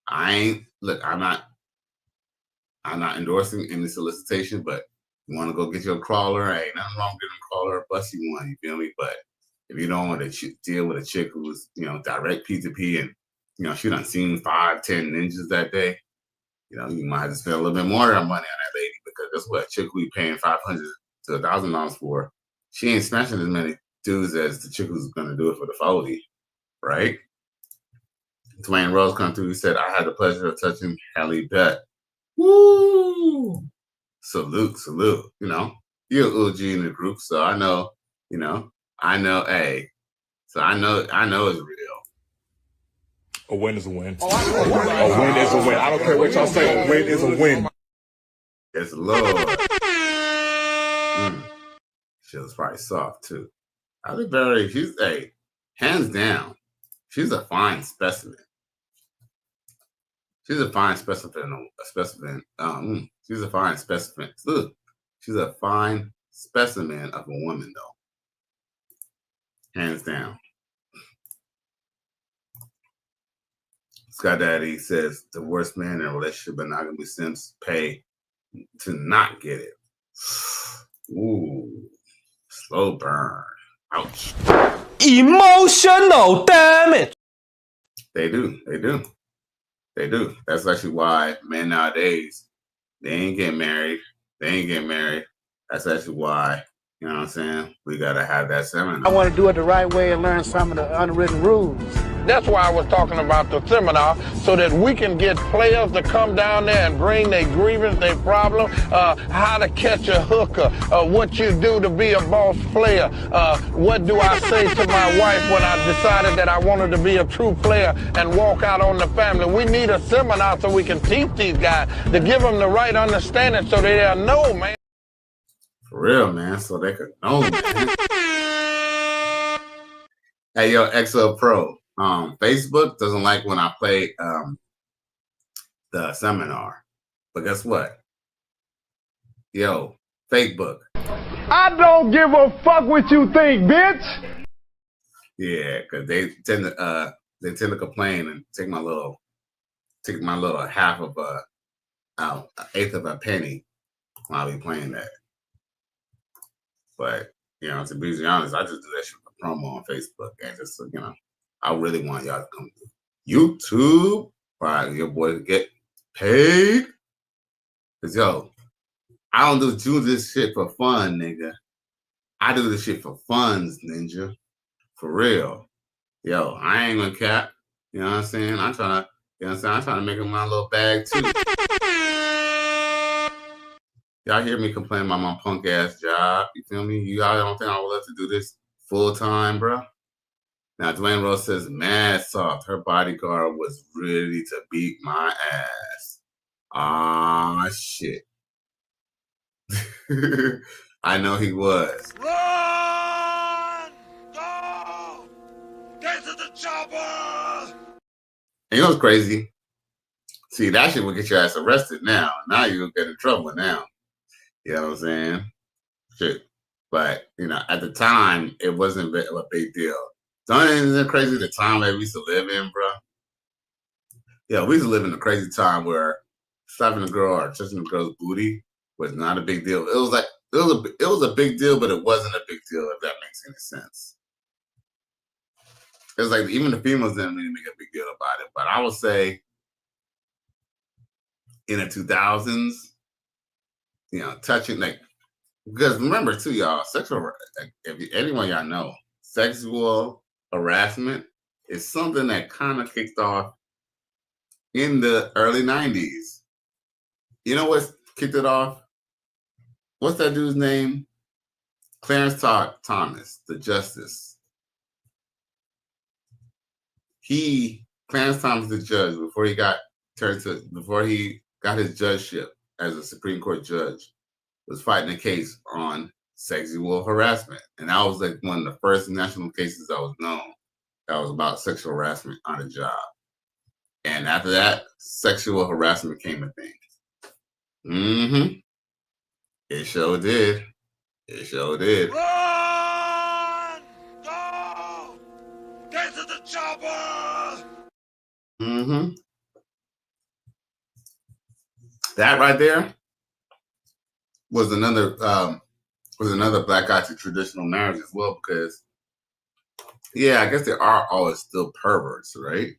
hey, I'm not endorsing any solicitation, but you want to go get your crawler, hey, nothing wrong getting a crawler or bust you one, you feel me? But if you don't want to deal with a chick who's, direct P2P and, she done seen 5-10 ninjas that day, you might have to spend a little bit more money on that lady, because that's what a chick we paying $500 to $1,000 for. She ain't smashing as many dudes as the chick who's going to do it for the 40, right? Dwayne Rose come through. He said, I had the pleasure of touching Halle Berry. Woo! Salute. You're an OG in the group, so I know, hey. So I know it's real. A win is a win. A win is a win. I don't care what y'all say. A win is a win. Yes, Lord. She was probably soft too. Halle Berry, she's hands down, she's a fine specimen. She's a fine specimen. She's a fine specimen. Look, she's a fine specimen of a woman, though. Hands down. Scott Daddy says the worst man in a relationship monogamy since pay to not get it. Ooh, slow burn. Ouch. Emotional damage. They do. That's actually why men nowadays, they ain't getting married. That's actually why, you know what I'm saying, we got to have that seminar. I want to do it the right way and learn some of the unwritten rules. That's why I was talking about the seminar, so that we can get players to come down there and bring their grievance, their problem, how to catch a hooker, what you do to be a boss player, what do I say to my wife when I decided that I wanted to be a true player and walk out on the family. We need a seminar so we can teach these guys to give them the right understanding so they'll know, man. For real, man, so they could know, man. Hey, yo, XL Pro. Facebook doesn't like when I play the seminar. But guess what? Yo, Facebook. I don't give a fuck what you think, bitch. Yeah, because they tend to complain and take my little half of an eighth of a penny when I be playing that. But you know, to be honest, I just do that shit for promo on Facebook and just I really want y'all to come to YouTube. Right, your boy get paid. Cause yo, I don't do this shit for fun, nigga. I do this shit for funds, ninja. For real. Yo, I ain't gonna cap. You know what I'm saying? I'm trying to make it my little bag too. Y'all hear me complain about my punk ass job? You feel me? Y'all don't think I would love to do this full time, bro? Now, Dwayne Rose says, mad soft. Her bodyguard was ready to beat my ass. Ah, shit. I know he was. Run! Go! Get to the chopper! And you know what's crazy? See, that shit will get your ass arrested now. Now you'll get in trouble now. You know what I'm saying? Shit. But, at the time, it wasn't a big deal. Isn't it crazy the time that we used to live in, bro? Yeah, we used to live in a crazy time where slapping a girl or touching a girl's booty was not a big deal. It was like it was a big deal, but it wasn't a big deal, if that makes any sense. It was like even the females didn't really make a big deal about it. But I would say in the 2000s, touching because remember too, y'all, if anyone y'all know, sexual harassment is something that kind of kicked off in the early 90s. You know what kicked it off? What's that dude's name? Clarence Thomas, the justice. Clarence Thomas, the judge, before he got his judgeship as a Supreme Court judge, was fighting a case on sexual harassment. And that was like one of the first national cases that was known that was about sexual harassment on a job. And after that, sexual harassment became a thing. Mm-hmm. It sure did. Run! Go! Get to the chopper! Mm-hmm. That right there was another black guy to traditional marriage as well, because I guess there are always still perverts, right?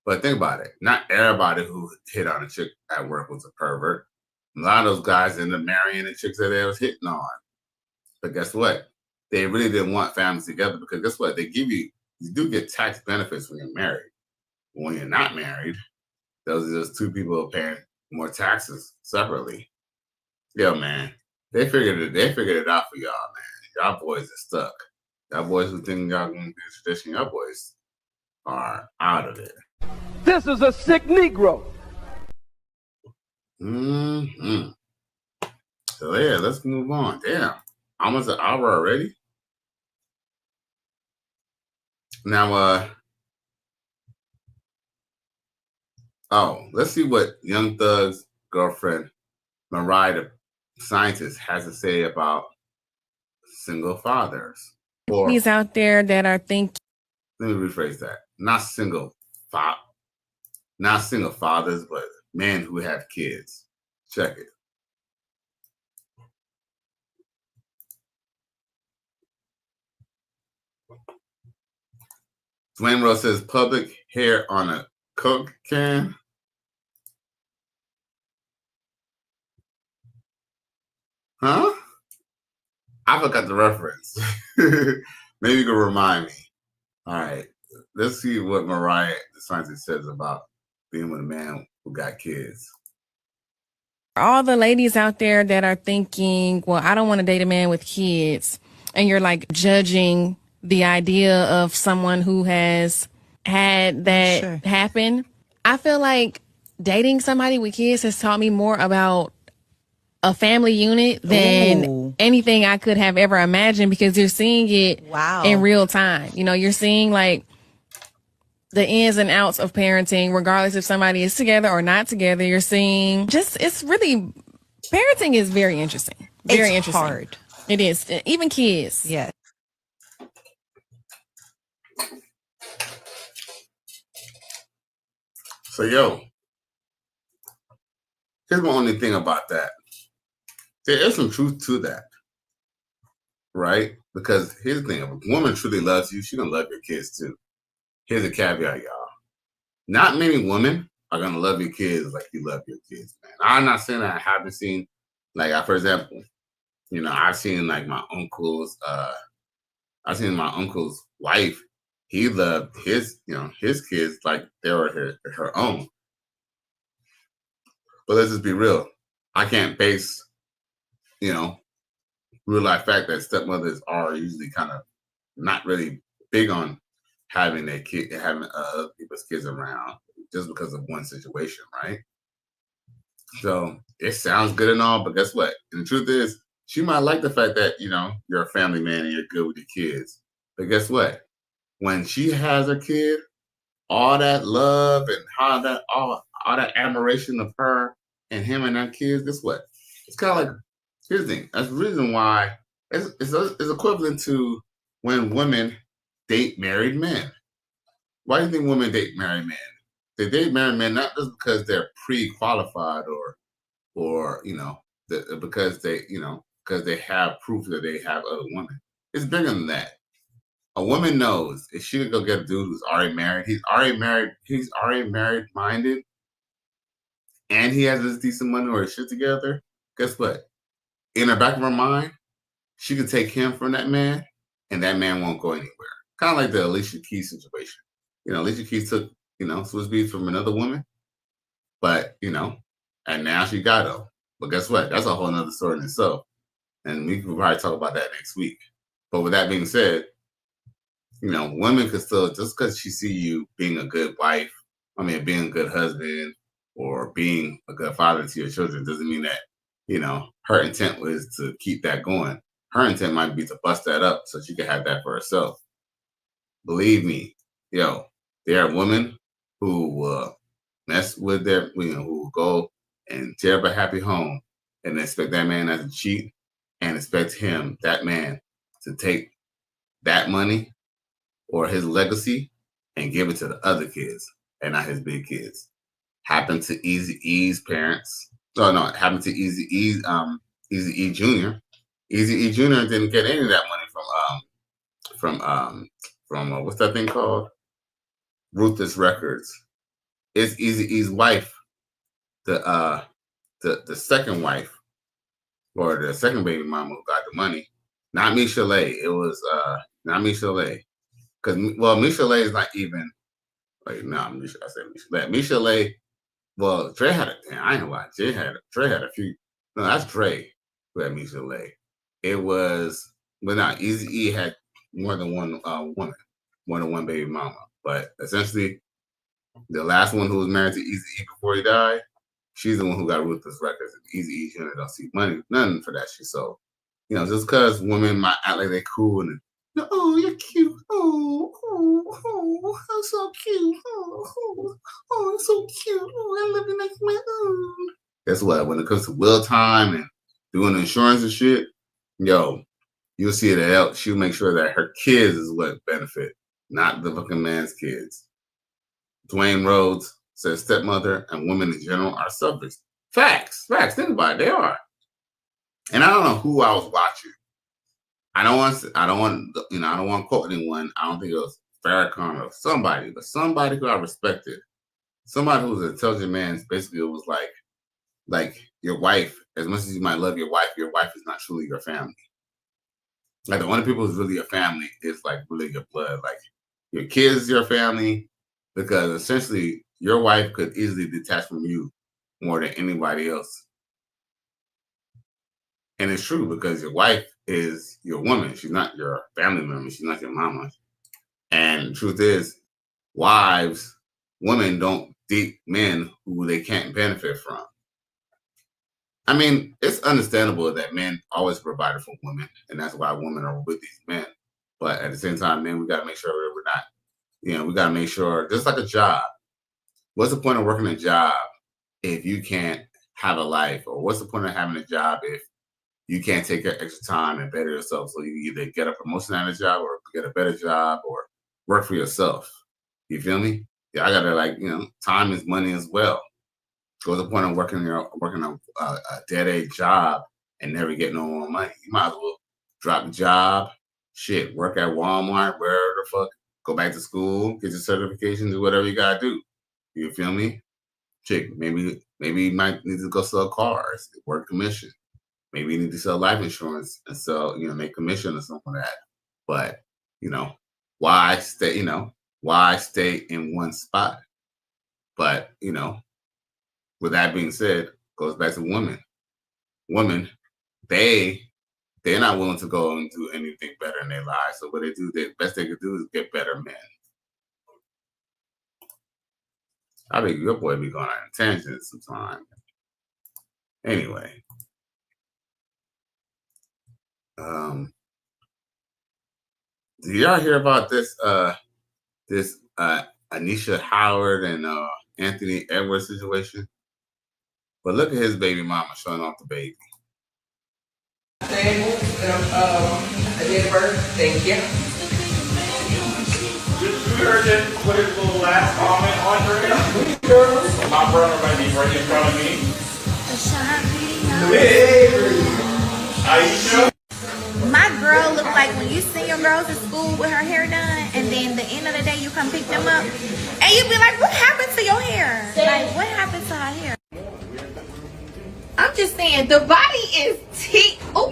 But think about it. Not everybody who hit on a chick at work was a pervert. A lot of those guys ended up marrying the chicks that they was hitting on. But guess what? They really didn't want families together, because guess what? You do get tax benefits when you're married. When you're not married, those are just two people paying more taxes separately. Yo, man, they figured it out for y'all, man. Y'all boys are stuck. Y'all boys who think y'all gonna do tradition, y'all boys are out of it. This is a sick Negro. Mm-hmm. let's move on. Damn, almost an hour already. Now, let's see what Young Thug's girlfriend, Mariah, the scientist, has to say about single fathers. Or He's out there that are thinking. Let me rephrase that. Not single fathers, but men who have kids. Check it. Dwayne Rose says public hair on a Coke can. Huh? I forgot the reference. Maybe you can remind me. All right. Let's see what Mariah, the scientist, says about being with a man who got kids. All the ladies out there that are thinking, well, I don't want to date a man with kids. And you're like judging the idea of someone who has had that happen. I feel like dating somebody with kids has taught me more about a family unit than anything I could have ever imagined, because you're seeing it in real time. You know, you're seeing like the ins and outs of parenting, regardless if somebody is together or not together. You're seeing it's really, parenting is very interesting. Very interesting. Hard. It is. Even kids. Yeah. So, here's my only thing about that. There is some truth to that, right? Because here's the thing. If a woman truly loves you, she's going to love your kids too. Here's a caveat, y'all. Not many women are going to love your kids like you love your kids, man. I'm not saying that I haven't seen, like, for example, I've seen like my uncle's, I've seen my uncle's wife. He loved his kids like they were her own. But let's just be real. I can't base, real life fact that stepmothers are usually kind of not really big on having their kid, having other people's kids around just because of one situation, right? So it sounds good and all, but guess what? And the truth is, she might like the fact that, you're a family man and you're good with your kids. But guess what? When she has a kid, all that love and all that admiration of her and him and their kids, guess what? It's kind of like, here's the thing. That's the reason why it's equivalent to when women date married men. Why do you think women date married men? They date married men not just because they're pre-qualified or because they have proof that they have other women. It's bigger than that. A woman knows if she could go get a dude who's already married, he's already married minded, and he has this decent money or his shit together, guess what? In the back of her mind, she could take him from that man, and that man won't go anywhere. Kind of like the Alicia Keys situation. Alicia Keys took, Swiss Beats from another woman, but, and now she got him. But guess what? That's a whole nother story in itself. And we can probably talk about that next week. But with that being said, women could still, just because she see you being a good wife, being a good husband, or being a good father to your children, doesn't mean that, her intent was to keep that going. Her intent might be to bust that up so she can have that for herself. Believe me, there are women who will mess with their, who will go and tear up a happy home and expect that man not to cheat and expect that man, to take that money or his legacy and give it to the other kids and not his big kids. Happened to Eazy-E's parents. Oh no, it happened to Eazy-E Jr. Eazy-E Jr. didn't get any of that money from what's that thing called? Ruthless Records. It's Eazy-E's wife, the second wife, or the second baby mama who got the money. Not Michelle. It was not Michelle. Because Michelle is not even. Wait, no, I said Michelle. Michelle. Well, Dre had a. I ain't gonna lie. Dre had a few. No, that's Dre who had Michelle. It was, but not Eazy-E had more than one woman, more than one baby mama. But essentially, the last one who was married to Eazy-E before he died, she's the one who got Ruthless Records and Easy Junior don't see money, nothing for that shit. So, you know, just because women might act like they're cool and oh, you're cute. Oh, I'm so cute. Oh, I'm so cute. Oh, I love you like my own. Guess what? When it comes to will time and doing insurance and shit, yo, you'll see that she'll make sure that her kids is what benefit, not the fucking man's kids. Dwayne Rhodes says stepmother and women in general are selfish. Facts. Think about it. They are. And I don't know who I was watching. I don't want to quote anyone. I don't think it was Farrakhan or somebody, but somebody who I respected. Somebody who was an intelligent man. Basically, it was like your wife, as much as you might love your wife is not truly your family. Like the only people who's really your family is like really your blood. Like your kids, your family, because essentially your wife could easily detach from you more than anybody else. And it's true because your wife is your woman. She's not your family member. She's not your mama. And the truth is, women don't date men who they can't benefit from. I mean, it's understandable that men always provided for women, and that's why women are with these men. But at the same time, men, we got to make sure that we're not, we got to make sure, just like a job. What's the point of working a job if you can't have a life? Or what's the point of having a job if you can't take your extra time and better yourself so you either get a promotion at a job or get a better job or work for yourself? You feel me? Yeah, I got to time is money as well. Go to the point of working a dead-end job and never get no more money. You might as well drop the job, work at Walmart, wherever the fuck, go back to school, get your certification, do whatever you gotta do. You feel me? Maybe you might need to go sell cars, work commission. Maybe you need to sell life insurance and sell, make commission or something like that. But, why stay in one spot? But, with that being said, goes back to women. Women, they're not willing to go and do anything better in their lives. So what they do, the best they could do is get better men. I think your boy be going on tangents sometimes. Anyway. Did y'all hear about this Anisha Howard and Anthony Edwards situation? But look at his baby mama showing off the baby. I did birth. Thank you. You heard him put his little last comment on her. My brother might be right in front of me. Aisha. My girl look like when you send your girls to school with her hair done, and then the end of the day you come pick them up, and you be like, "What happened to your hair? Like, what happened to her hair?" I'm just saying, the body is teak. Oh,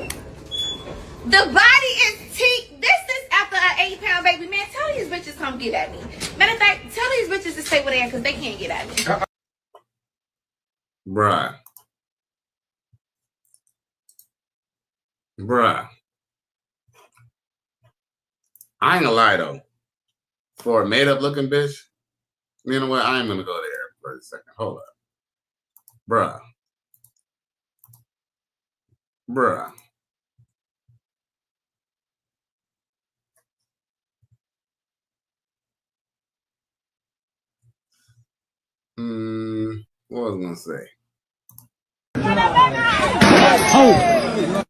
the body is teak. This is after an 8-pound baby. Man, tell these bitches come get at me. Matter of fact, tell these bitches to stay with her because they can't get at me. Bruh. I ain't gonna lie though. For a made up looking bitch, you know what? I ain't gonna go there for a second. Hold up. Bruh. What was I gonna say? Oh.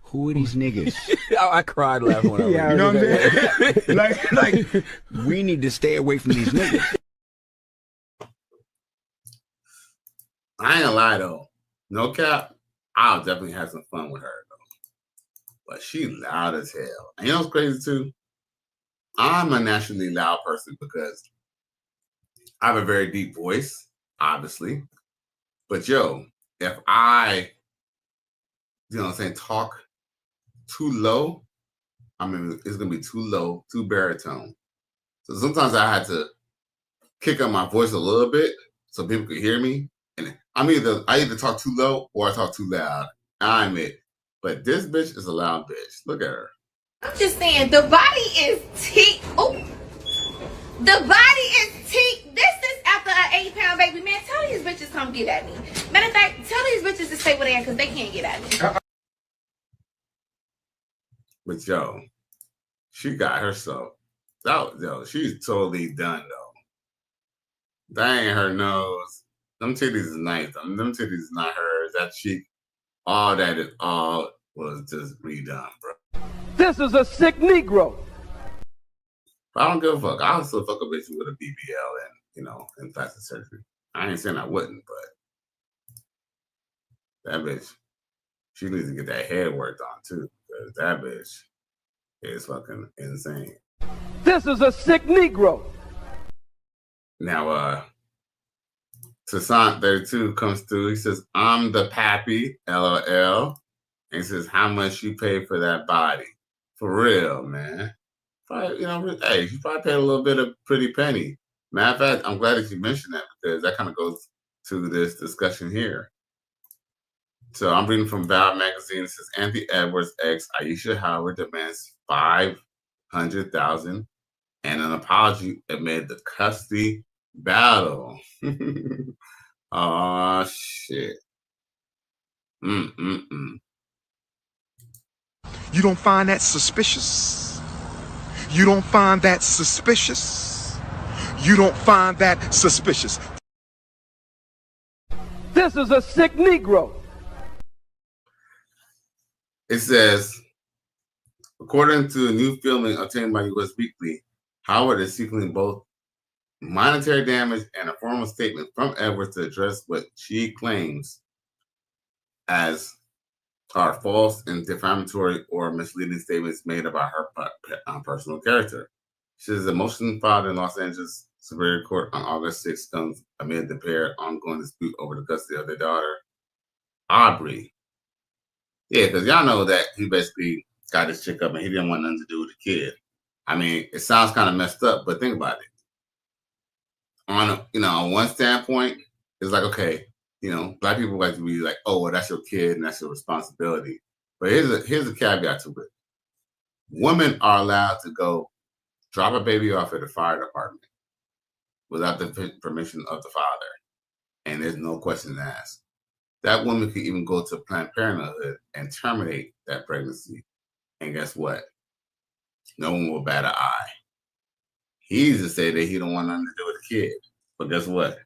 Who are these niggas? I cried laughing when I read it. You know what I'm saying? like, we need to stay away from these niggas. I ain't gonna lie though. No cap, I'll definitely have some fun with her though. But she loud as hell. And you know what's crazy too? I'm a naturally loud person because I have a very deep voice, obviously. But yo, if I, talk too low, it's gonna be too low, too baritone. So sometimes I had to kick up my voice a little bit so people could hear me. And I either talk too low or I talk too loud. I admit. But this bitch is a loud bitch. Look at her. I'm just saying, the body is teak. Oh, the body is teak. This is after an 8-pound baby man. Tell these bitches come get at me. Matter of fact, tell these bitches to stay where they are because they can't get at me. But yo, she got herself. Yo, she's totally done though. That ain't her nose. Them titties is nice. Them titties is not hers. That cheek, all that is all was just redone, bro. This is a sick Negro. But I don't give a fuck. I'll still fuck a bitch with a BBL and plastic surgery. I ain't saying I wouldn't, but that bitch, she needs to get that head worked on too, because that bitch is fucking insane. This is a sick Negro. Now, Toussaint 32 comes through. He says, I'm the pappy, LOL. And he says, how much you pay for that body? For real, man. Probably, hey, you probably paid a little bit of pretty penny. Matter of fact, I'm glad that you mentioned that because that kind of goes to this discussion here. So I'm reading from Val magazine. It says Anthony Edwards' ex Aisha Howard demands $500,000 and an apology amid the custody battle. Oh shit. You don't find that suspicious? You don't find that suspicious? You don't find that suspicious? This is a sick Negro. It says, according to a new filming obtained by U.S. Weekly, Howard is seeking both monetary damage and a formal statement from Edwards to address what she claims as are false and defamatory or misleading statements made about her personal character. She says the motion filed in Los Angeles Superior Court on August 6th comes amid the pair's ongoing dispute over the custody of their daughter, Aubrey. Yeah, because y'all know that he basically got his chick up and he didn't want nothing to do with the kid. I mean, it sounds kind of messed up, but think about it. On one standpoint, it's like, okay, black people like to be like, oh, well, that's your kid and that's your responsibility. But here's a caveat to it. Women are allowed to go drop a baby off at a fire department without the permission of the father. And there's no questions asked. That woman could even go to Planned Parenthood and terminate that pregnancy. And guess what? No one will bat an eye. He used to say that he don't want nothing to do with the kid. But guess what?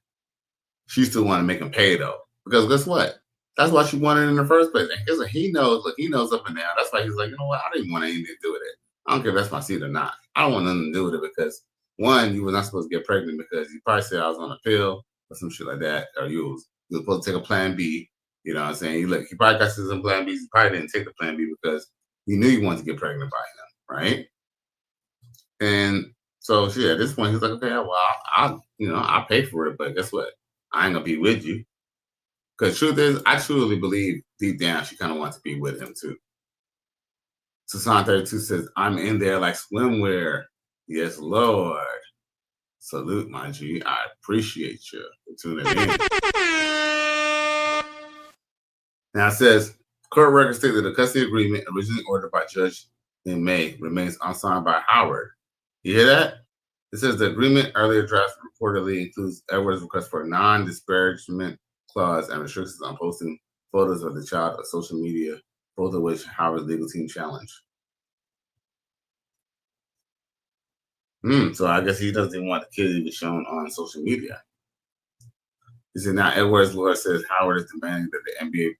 She still want to make him pay though. Because guess what? That's why she wanted it in the first place. And he knows up and down. That's why he's like, you know what? I didn't want anything to do with it. I don't care if that's my seed or not. I don't want nothing to do with it because one, you were not supposed to get pregnant because you probably said I was on a pill or some shit like that. Or you was supposed to take a plan B. You know what I'm saying? He probably got some plan Bs. He probably didn't take the plan B because he knew you wanted to get pregnant by him, right? And so at this point, he's like, okay, well, I'll pay for it, but guess what? I ain't gonna be with you. Because truth is, I truly believe deep down she kind of wants to be with him too. Toussaint 32 says, I'm in there like swimwear. Yes, Lord. Salute, my G. I appreciate you for tuning in. Now it says, court records state that the custody agreement originally ordered by judge in May remains unsigned by Howard. You hear that? It says the agreement earlier draft reportedly includes Edwards' request for a non-disparagement clause and restrictions on posting photos of the child on social media, both of which Howard's legal team challenged. So I guess he doesn't even want the kid even shown on social media. He said now Edwards' lawyer says Howard is demanding that the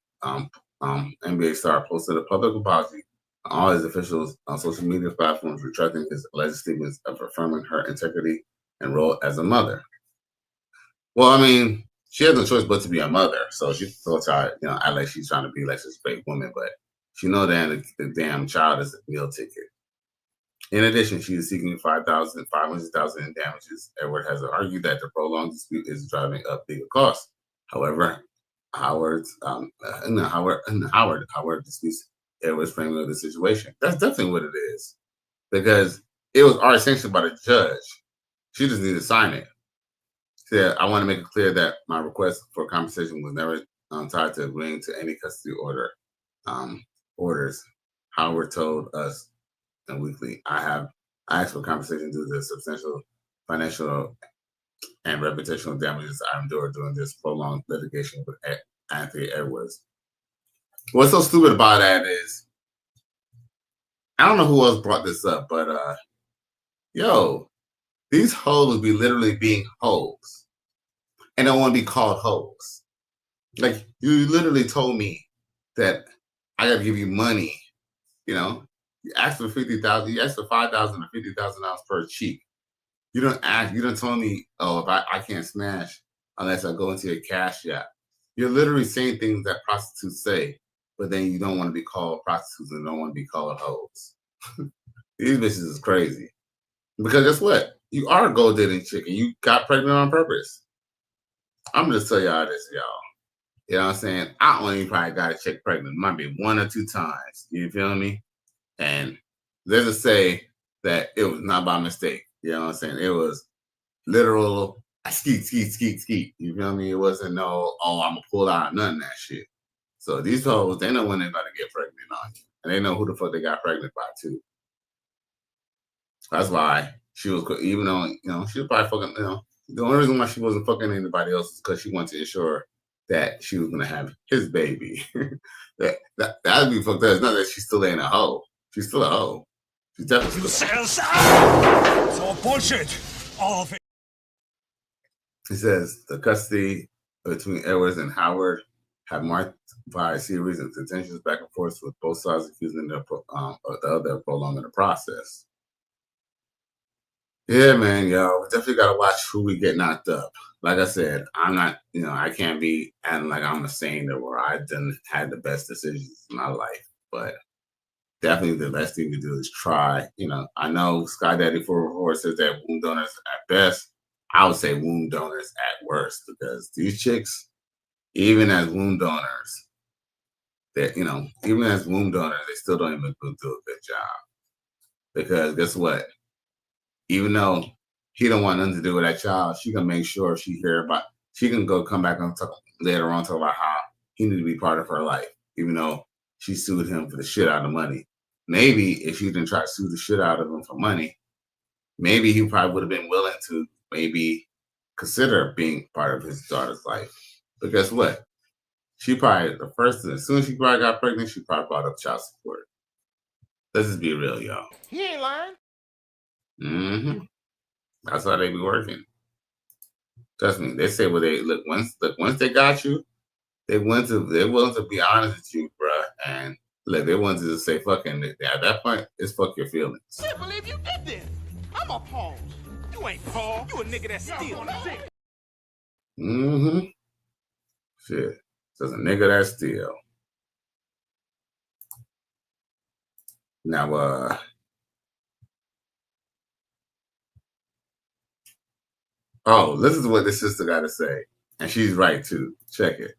NBA star posted a public apology on all his officials on social media platforms, retracting his alleged statements of affirming her integrity and role as a mother. Well, I mean, she has no choice but to be a mother, so she thought, act like she's trying to be like this great woman, but she know that the damn child is a meal ticket. In addition, she is seeking $500,000 in damages. Edward has argued that the prolonged dispute is driving up legal costs. However, Howard disputes Edward's framing of the situation. That's definitely what it is, because it was already sanctioned by the judge. She just needed to sign it. She said, I want to make it clear that my request for compensation was never tied to agreeing to any custody orders. Howard told us in Weekly, I asked for compensation due to substantial financial and reputational damages I endured during this prolonged litigation with Anthony Edwards. What's so stupid about that is, I don't know who else brought this up, but yo, these hoes be literally being hoes and don't want to be called hoes. Like, you literally told me that I got to give you money. You know, you asked for $50,000, you asked for $5,000 or $50,000 per cheek. You don't tell me, oh, if I can't smash unless I go into your cash app. You're literally saying things that prostitutes say, but then you don't want to be called prostitutes and don't want to be called hoes. These bitches is crazy. Because guess what? You are a gold digging chick and you got pregnant on purpose. I'm gonna tell y'all this, y'all. You know what I'm saying? I only probably got a chick pregnant. It might be 1 or 2 times. You feel me? And let's just say that it was not by mistake. You know what I'm saying? It was literal skeet. You feel me? It wasn't no, oh, I'm gonna pull out, none of that shit. So these hoes, they know when they're about to get pregnant on you. And they know who the fuck they got pregnant by too. That's why she was, even though, you know, she was probably fucking, you know, the only reason why she wasn't fucking anybody else is because she wanted to ensure that she was gonna have his baby. That'd be fucked up. It's not that she still ain't a hoe. She's still a hoe. She's definitely It's all bullshit. All of it. He says the custody between Edwards and Howard have marked by a series of contentions back and forth with both sides accusing the other of prolonging the process. Yeah, man, yo, we definitely gotta watch who we get knocked up. Like I said, I'm not, you know, I can't be acting like I'm a saint where I done had the best decisions in my life, but definitely the best thing to do is try. You know, I know Sky Daddy 444 says that womb donors at best. I would say womb donors at worst, because these chicks, even as womb donors, that, you know, even as womb donors, they still don't even do a good job. Because guess what? Even though he don't want nothing to do with that child, she can make sure she can go come back and talk later on, talk about how he need to be part of her life, even though she sued him for the shit out of money. Maybe if she didn't try to sue the shit out of him for money, maybe he probably would have been willing to maybe consider being part of his daughter's life. But guess what? She probably, as soon as she probably got pregnant, she probably brought up child support. Let's just be real, y'all. He ain't lying. Mm-hmm. That's how they be working. Trust me. They say, well, once they got you, they're willing to be honest with you, bruh. And look, they wanted to say fucking. At that point, it's fuck your feelings. I can't believe you did this. I'm appalled. You ain't Paul. You a nigga that steals. Mm-hmm. Shit. There's a nigga that steal. Now, oh, this is what this sister got to say. And she's right, too. Check it.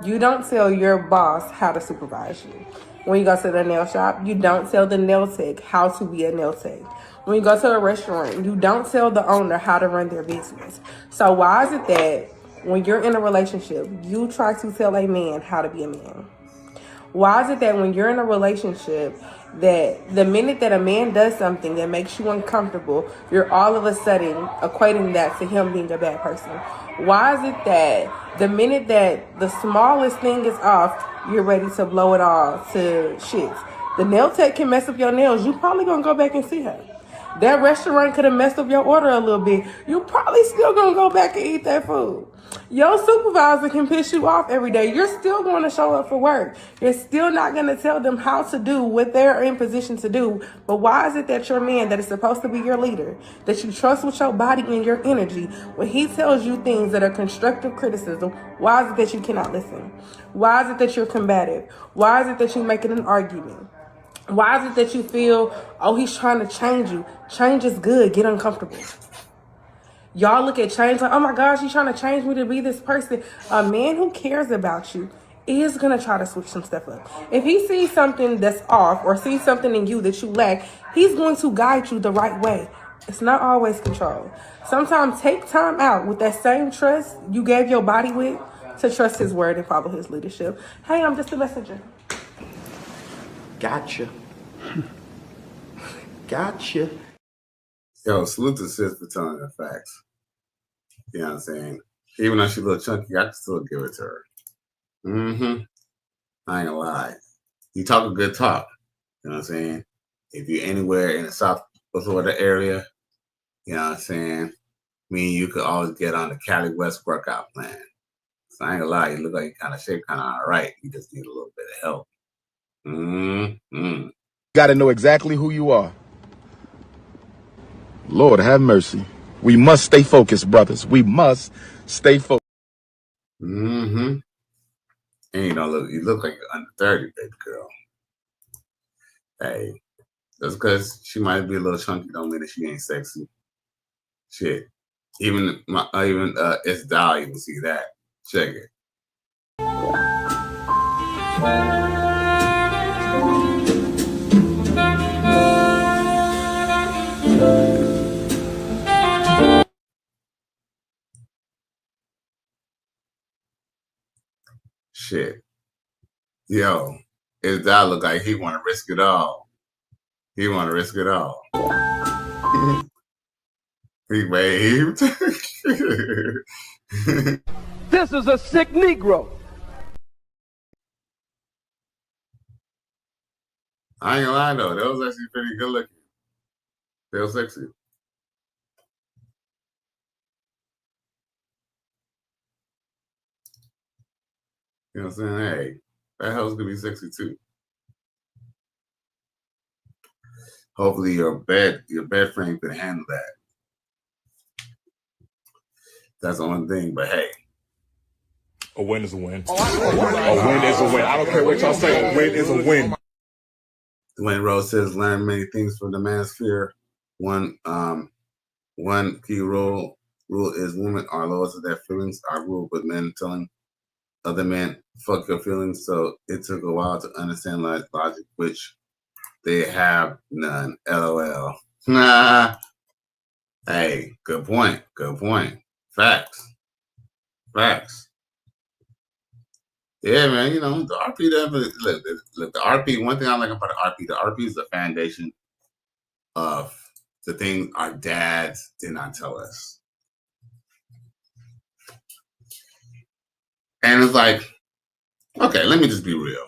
You don't tell your boss how to supervise you. When you go to the nail shop, you don't tell the nail tech how to be a nail tech. When you go to a restaurant, you don't tell the owner how to run their business. So why is it that when you're in a relationship, you try to tell a man how to be a man? Why is it that when you're in a relationship, that the minute that a man does something that makes you uncomfortable, you're all of a sudden equating that to him being a bad person? Why is it that the minute that the smallest thing is off, you're ready to blow it all to shit? The nail tech can mess up your nails. You probably gonna go back and see her. That restaurant could have messed up your order a little bit. You probably still gonna go back and eat that food. Your supervisor can piss you off every day. You're still going to show up for work. You're still not going to tell them how to do what they're in position to do. But why is it that your man that is supposed to be your leader, that you trust with your body and your energy, when he tells you things that are constructive criticism, why is it that you cannot listen? Why is it that you're combative? Why is it that you're making an argument? Why is it that you feel, oh, he's trying to change you? Change is good. Get uncomfortable. Y'all look at change like, oh my gosh, he's trying to change me to be this person. A man who cares about you is going to try to switch some stuff up. If he sees something that's off or sees something in you that you lack, he's going to guide you the right way. It's not always control. Sometimes take time out with that same trust you gave your body with to trust his word and follow his leadership. Hey, I'm just a messenger. Gotcha. Gotcha. Yo, salute to sis for telling the facts. You know what I'm saying? Even though she's a little chunky, I can still give it to her. Mm-hmm. I ain't gonna lie. You talk a good talk. You know what I'm saying? If you're anywhere in the South Florida area, you know what I'm saying? Me and you could always get on the Cali West workout plan. So I ain't gonna lie, you look like you kind of shape kind of all right. You just need a little bit of help. Mm-hmm. Got to know exactly who you are. Lord have mercy. We must stay focused, brothers. We must stay focused. Mm-hmm. And you look like you're under 30, baby girl. Hey, just because she might be a little chunky don't mean that she ain't sexy. Shit. Even it's Doll, you can see that. Check it. Shit. Yo, it's Doll look like he want to risk it all. He want to risk it all. He waved. This is a sick Negro. I ain't gonna lie though, that was actually pretty good looking. They was sexy. You know what I'm saying? Hey, that house gonna be sexy too. Hopefully your bed frame can handle that. That's the only thing, but hey. A win is a win. A win is a win. I don't care what y'all say. A win is a win. Dwayne Rose says, learn many things from the manosphere. One key rule is women are lowest of their feelings are ruled with men telling other men, fuck your feelings. So it took a while to understand logic, which they have none. LOL. Nah. Hey, good point. Good point. Facts. Facts. Yeah, man, the RP definitely look the RP, one thing I like about the RP is the foundation of the things our dads did not tell us. And it's like, okay, let me just be real.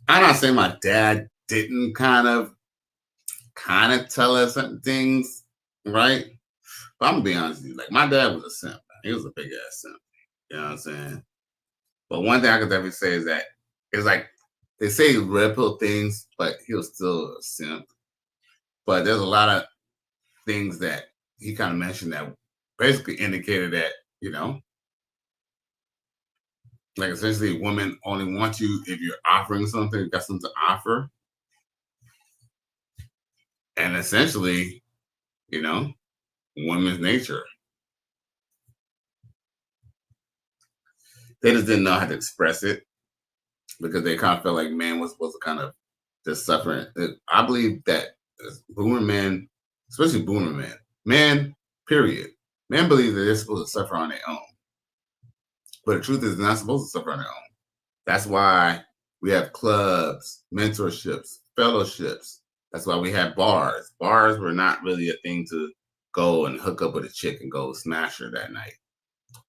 I'm not saying my dad didn't kind of tell us certain things, right? But I'm gonna be honest with you, like my dad was a simp. He was a big ass simp. You know what I'm saying? But one thing I can definitely say is that it's like they say red pill things, but he was still a simp. But there's a lot of things that he kind of mentioned that basically indicated that, like essentially women only want you if you're offering something, got something to offer. And essentially, women's nature. They just didn't know how to express it because they kind of felt like man was supposed to kind of just suffer. I believe that boomer men, especially boomer men, period, men believe that they're supposed to suffer on their own. But the truth is they're not supposed to suffer on their own. That's why we have clubs, mentorships, fellowships. That's why we have bars. Bars were not really a thing to go and hook up with a chick and go smash her that night.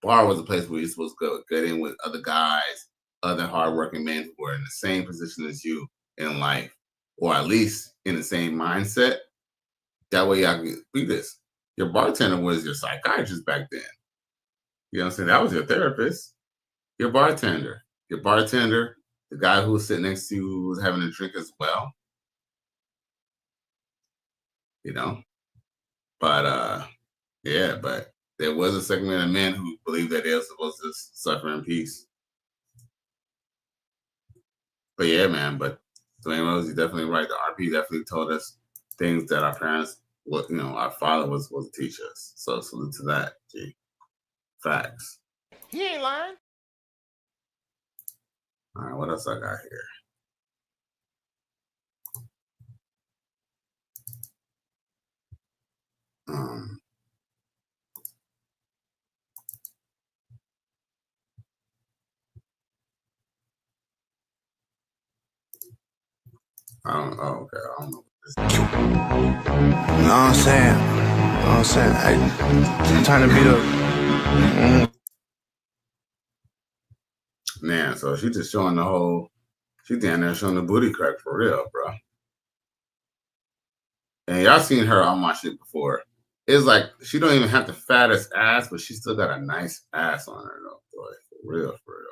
Bar was a place where you're supposed to go get in with other guys, other hardworking men who were in the same position as you in life, or at least in the same mindset. That way y'all can be this. Your bartender was your psychiatrist back then. You know what I'm saying? That was your therapist. Your bartender, the guy who was sitting next to you who was having a drink as well. But but there was a segment of men who believed that they were supposed to suffer in peace. But yeah, man, but Dwayne Rose, you're definitely right. The RP definitely told us things that our parents, our father was supposed to teach us. So salute to that, G. Facts. He ain't lying. All right, what else I got here? I don't know what You know what I'm saying? You know what I'm saying? I'm trying to beat up. Man, so she just showing the whole, she down there showing the booty crack for real, bro. And y'all seen her on my shit before. It's like, she don't even have the fattest ass, but she still got a nice ass on her, though. Boy, for real, for real.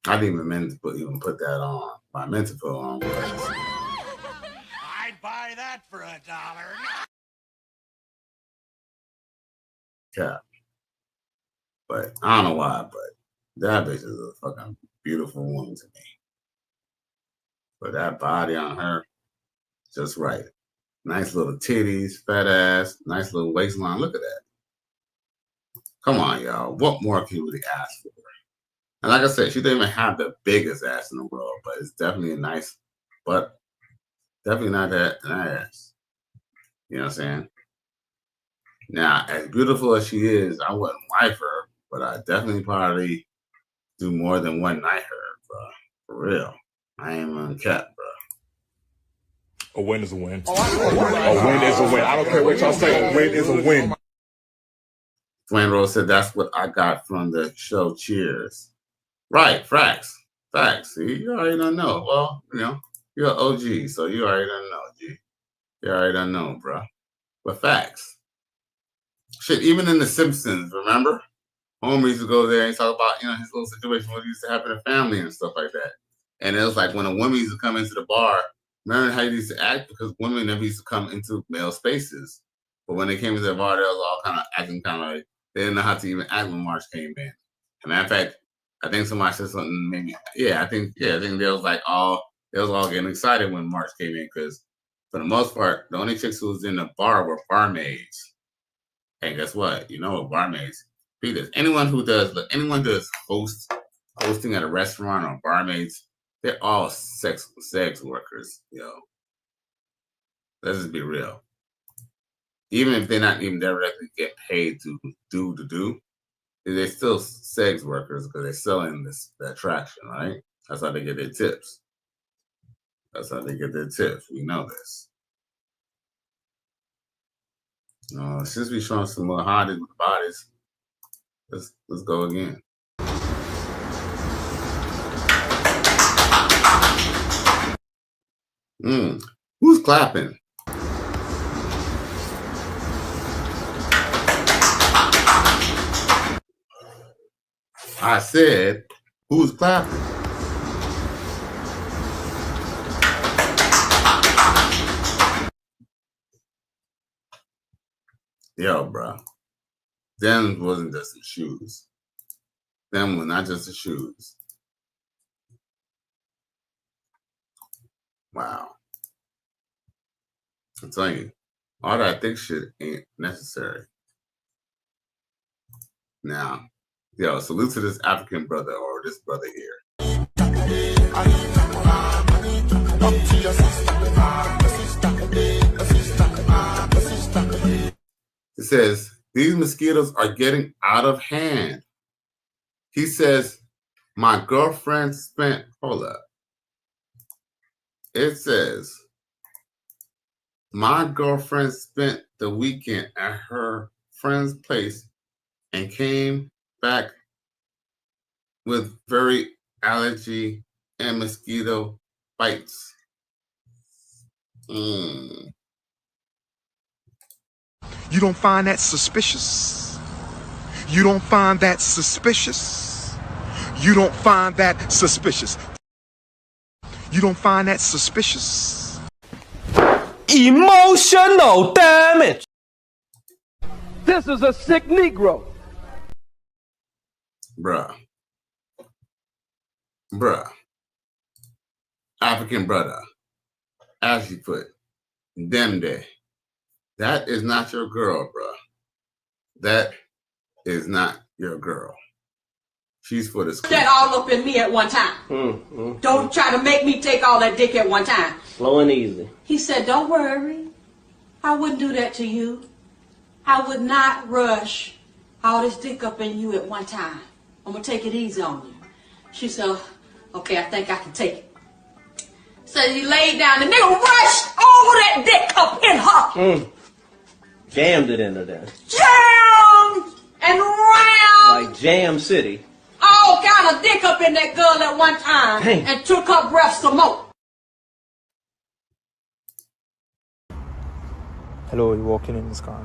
I didn't even mean to put that on. I meant to put it on. I'd buy that for $1. Yeah. But I don't know why, but that bitch is a fucking beautiful woman to me. But that body on her, just right. Nice little titties, fat ass, nice little waistline. Look at that. Come on, y'all. What more can you really ask for? And like I said, she didn't even have the biggest ass in the world, but it's definitely a nice butt. Definitely not that ass. You know what I'm saying? Now, as beautiful as she is, I wouldn't wife her, but I definitely probably do more than one night her, bro. For real. I ain't uncapped, bro. A win is a win. A win is a win. I don't care what y'all say. A win is a win. Dwayne Rose said that's what I got from the show Cheers. Right, facts. Facts. See, you already don't know. Well, you know, you're an OG, so you already don't know, G. You already don't know, bro. But facts. Shit, even in The Simpsons, remember? Homer used to go there and talk about, you know, his little situation, what used to happen in family and stuff like that. And it was like when a woman used to come into the bar, remember how he used to act? Because women never used to come into male spaces. But when they came into the bar, they was all kind of acting kind of like they didn't know how to even act when March came in. As a matter of fact, I think somebody said something maybe, I think they was like they was all getting excited when March came in because for the most part, the only chicks who was in the bar were barmaids. And guess what? You know what barmaids? Anyone who does hosting at a restaurant or barmaids, they're all sex workers, yo. Let's just be real. Even if they're not even directly get paid to do, they're still sex workers because they're selling the attraction, right? That's how they get their tips. We know this. Since we showing some more hotties with bodies, let's go again. Who's clapping? I said, who's clapping? Yo, bro. Them wasn't just the shoes. Them were not just the shoes. Wow. I'm telling you, all that thick shit ain't necessary. Now, yo, salute to this African brother or this brother here. It says, these mosquitoes are getting out of hand. He says, my girlfriend spent, hold up. It says, my girlfriend spent the weekend at her friend's place and came back with very allergy and mosquito bites. You don't find that suspicious? You don't find that suspicious? You don't find that suspicious? You don't find that suspicious? Emotional damage. This is a sick Negro. Bruh. African brother. As you put, them day. That is not your girl, bruh. That is not your girl. She's for the school. That all up in me at one time. Don't try to make me take all that dick at one time. Slow and easy. He said, don't worry. I wouldn't do that to you. I would not rush all this dick up in you at one time. I'm gonna take it easy on you. She said, okay, I think I can take it. So he laid down, the nigga rushed all that dick up in her. Jammed it into there. Jam and round. Like Jam City. All kind of dick up in that girl at one time. Dang. And took her breath some more. Hello, you walking in this car?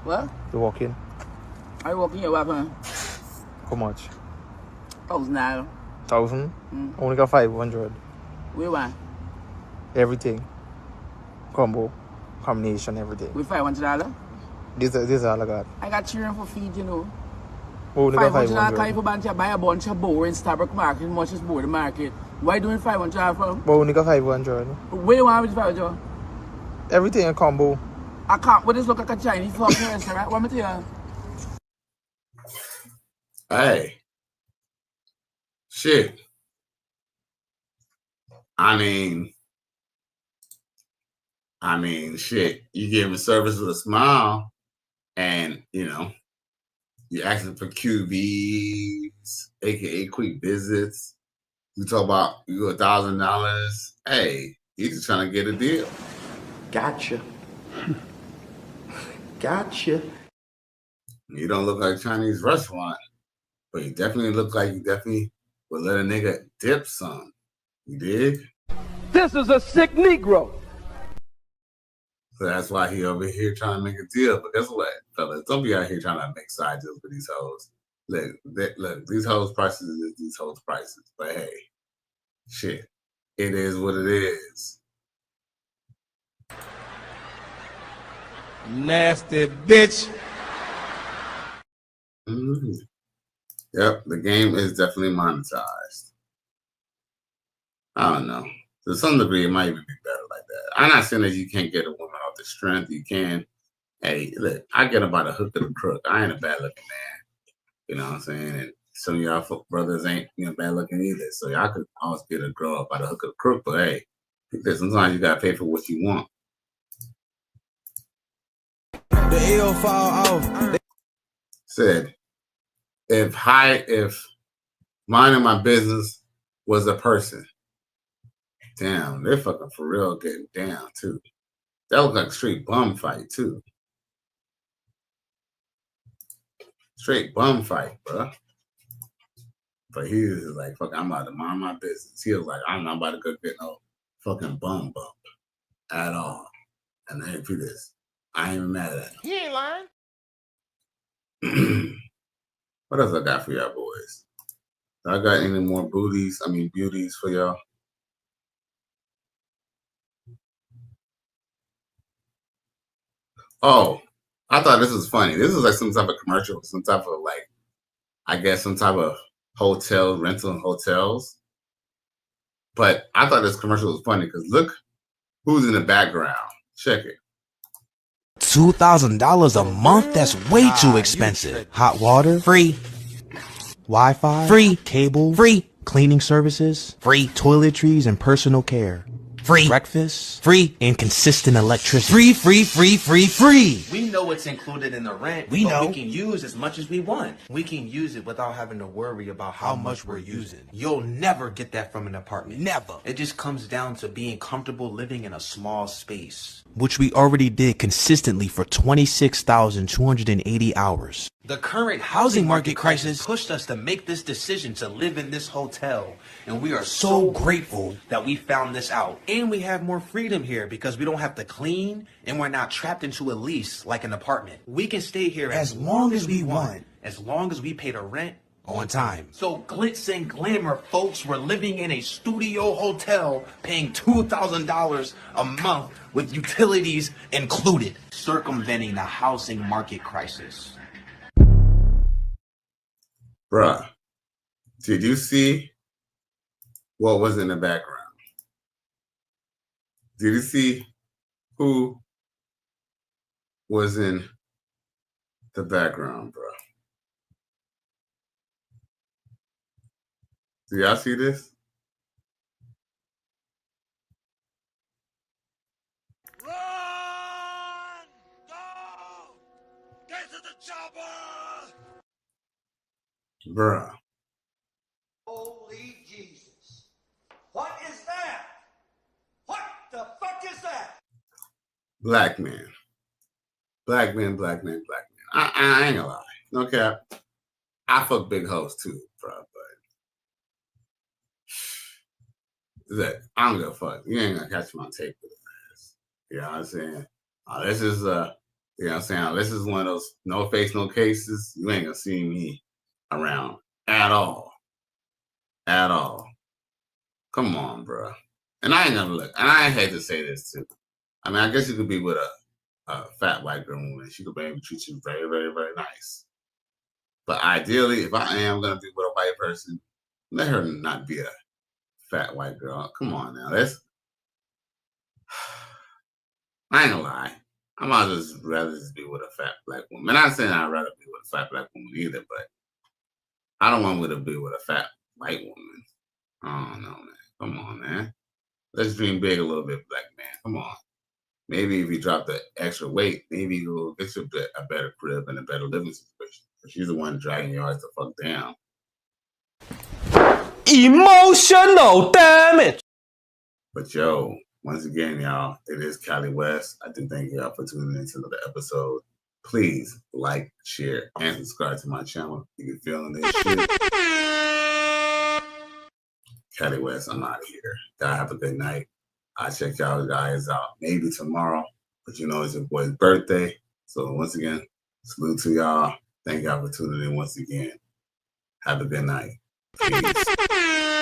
What? You walking? Are you walking your weapon? How much? $1,000. 1,000? Only got 500. We want? Everything. Combo. Combination, everything. With $500? This is all I got. I got cheering for feed, you know. Only got $500 500. can you buy a bunch of boar in Starbucks market, much as boar the market. Why doing $500 from? But only got 500. Where you want with $500? Everything a combo. I can't, but this look like a Chinese fucking restaurant. What am I tell you? Hey. Shit. I mean, shit. You give a service with a smile, and you asking for QVs, aka quick visits. You talk about you $1,000. Hey, he's just trying to get a deal. Gotcha. Gotcha. You don't look like a Chinese restaurant, but you definitely look like you definitely would let a nigga dip some. You did? This is a sick Negro. So that's why he over here trying to make a deal. But guess what, fellas? Don't be out here trying to make side deals with these hoes. Look, these hoes' prices is these hoes' prices. But hey, shit, it is what it is. Nasty bitch. Mm-hmm. Yep, the game is definitely monetized. I don't know. To some degree, it might even be better like that. I'm not saying that you can't get a woman off the strength. You can. Hey, look, I get them by the hook of the crook. I ain't a bad looking man. You know what I'm saying? And some of y'all brothers ain't bad looking either. So y'all could always get a girl up by the hook of the crook. But hey, sometimes you gotta pay for what you want. The ill fall off. Said, if minding my business was a person, damn, they're fucking for real getting down too. That looked like a straight bum fight too. Straight bum fight, bro. But he was like, fuck, I'm about to mind my business. He was like, I'm not about to go get no fucking bum bump at all. And then for this, I ain't even mad at him. He ain't lying. What else I got for y'all boys? I got any more beauties for y'all? Oh, I thought this was funny. This was like some type of commercial, some type of like, I guess some type of hotel, rental hotels. But I thought this commercial was funny because look who's in the background. Check it. $2,000 a month? That's way too expensive. Hot water? Free. Wi-Fi? Free. Cable? Free. Cleaning services? Free. Toiletries and personal care? Free. Breakfast? Free. And consistent electricity? Free. We know what's included in the rent. We know. We can use as much as we want. We can use it without having to worry about how much we're using. You'll never get that from an apartment. Never. It just comes down to being comfortable living in a small space. Which we already did consistently for 26,280 hours. The current housing market crisis pushed us to make this decision to live in this hotel. And we are so grateful that we found this out. And we have more freedom here because we don't have to clean and we're not trapped into a lease like an apartment. We can stay here as long as we want, as long as we pay the rent on time. So glitz and glamour, folks, we're living in a studio hotel paying $2,000 a month with utilities included, circumventing the housing market crisis. Bruh, did you see what was in the background? Did you see who was in the background, bro? Do y'all see this? Run! Go! Get to the chopper! Bruh. Holy Jesus. What is that? What the fuck is that? Black man. Black man. I ain't gonna lie. No cap. I fuck big hoes too, bro. But look, I don't give a fuck. You ain't gonna catch me on tape with this. You know what I'm saying? This is you know what I'm saying? This is one of those no face, no cases. You ain't gonna see me around at all. At all. Come on, bro. And I ain't gonna look. And I hate to say this too. I mean, I guess you could be with a fat white girl woman. She could maybe treat you very, very, very nice. But ideally, if I am gonna be with a white person, let her not be a fat white girl. Come on now. I ain't gonna lie. I might rather just be with a fat black woman. I'm not saying I'd rather be with a fat black woman either, but I don't want to be with a fat white woman. Oh no, man. Come on, man. Let's dream big a little bit, black man. Come on. Maybe if you drop the extra weight, maybe you'll get you a better crib and a better living situation. Because she's the one dragging your ass the fuck down. Emotional damage. But yo, once again, y'all, it is Cali West. I do thank y'all for tuning into another episode. Please like, share, and subscribe to my channel. If you're feeling this shit. Cali West, I'm out of here. Y'all have a good night. I'll check y'all guys out maybe tomorrow. But you know it's your boy's birthday. So once again, salute to y'all. Thank y'all for tuning in once again. Have a good night. Peace.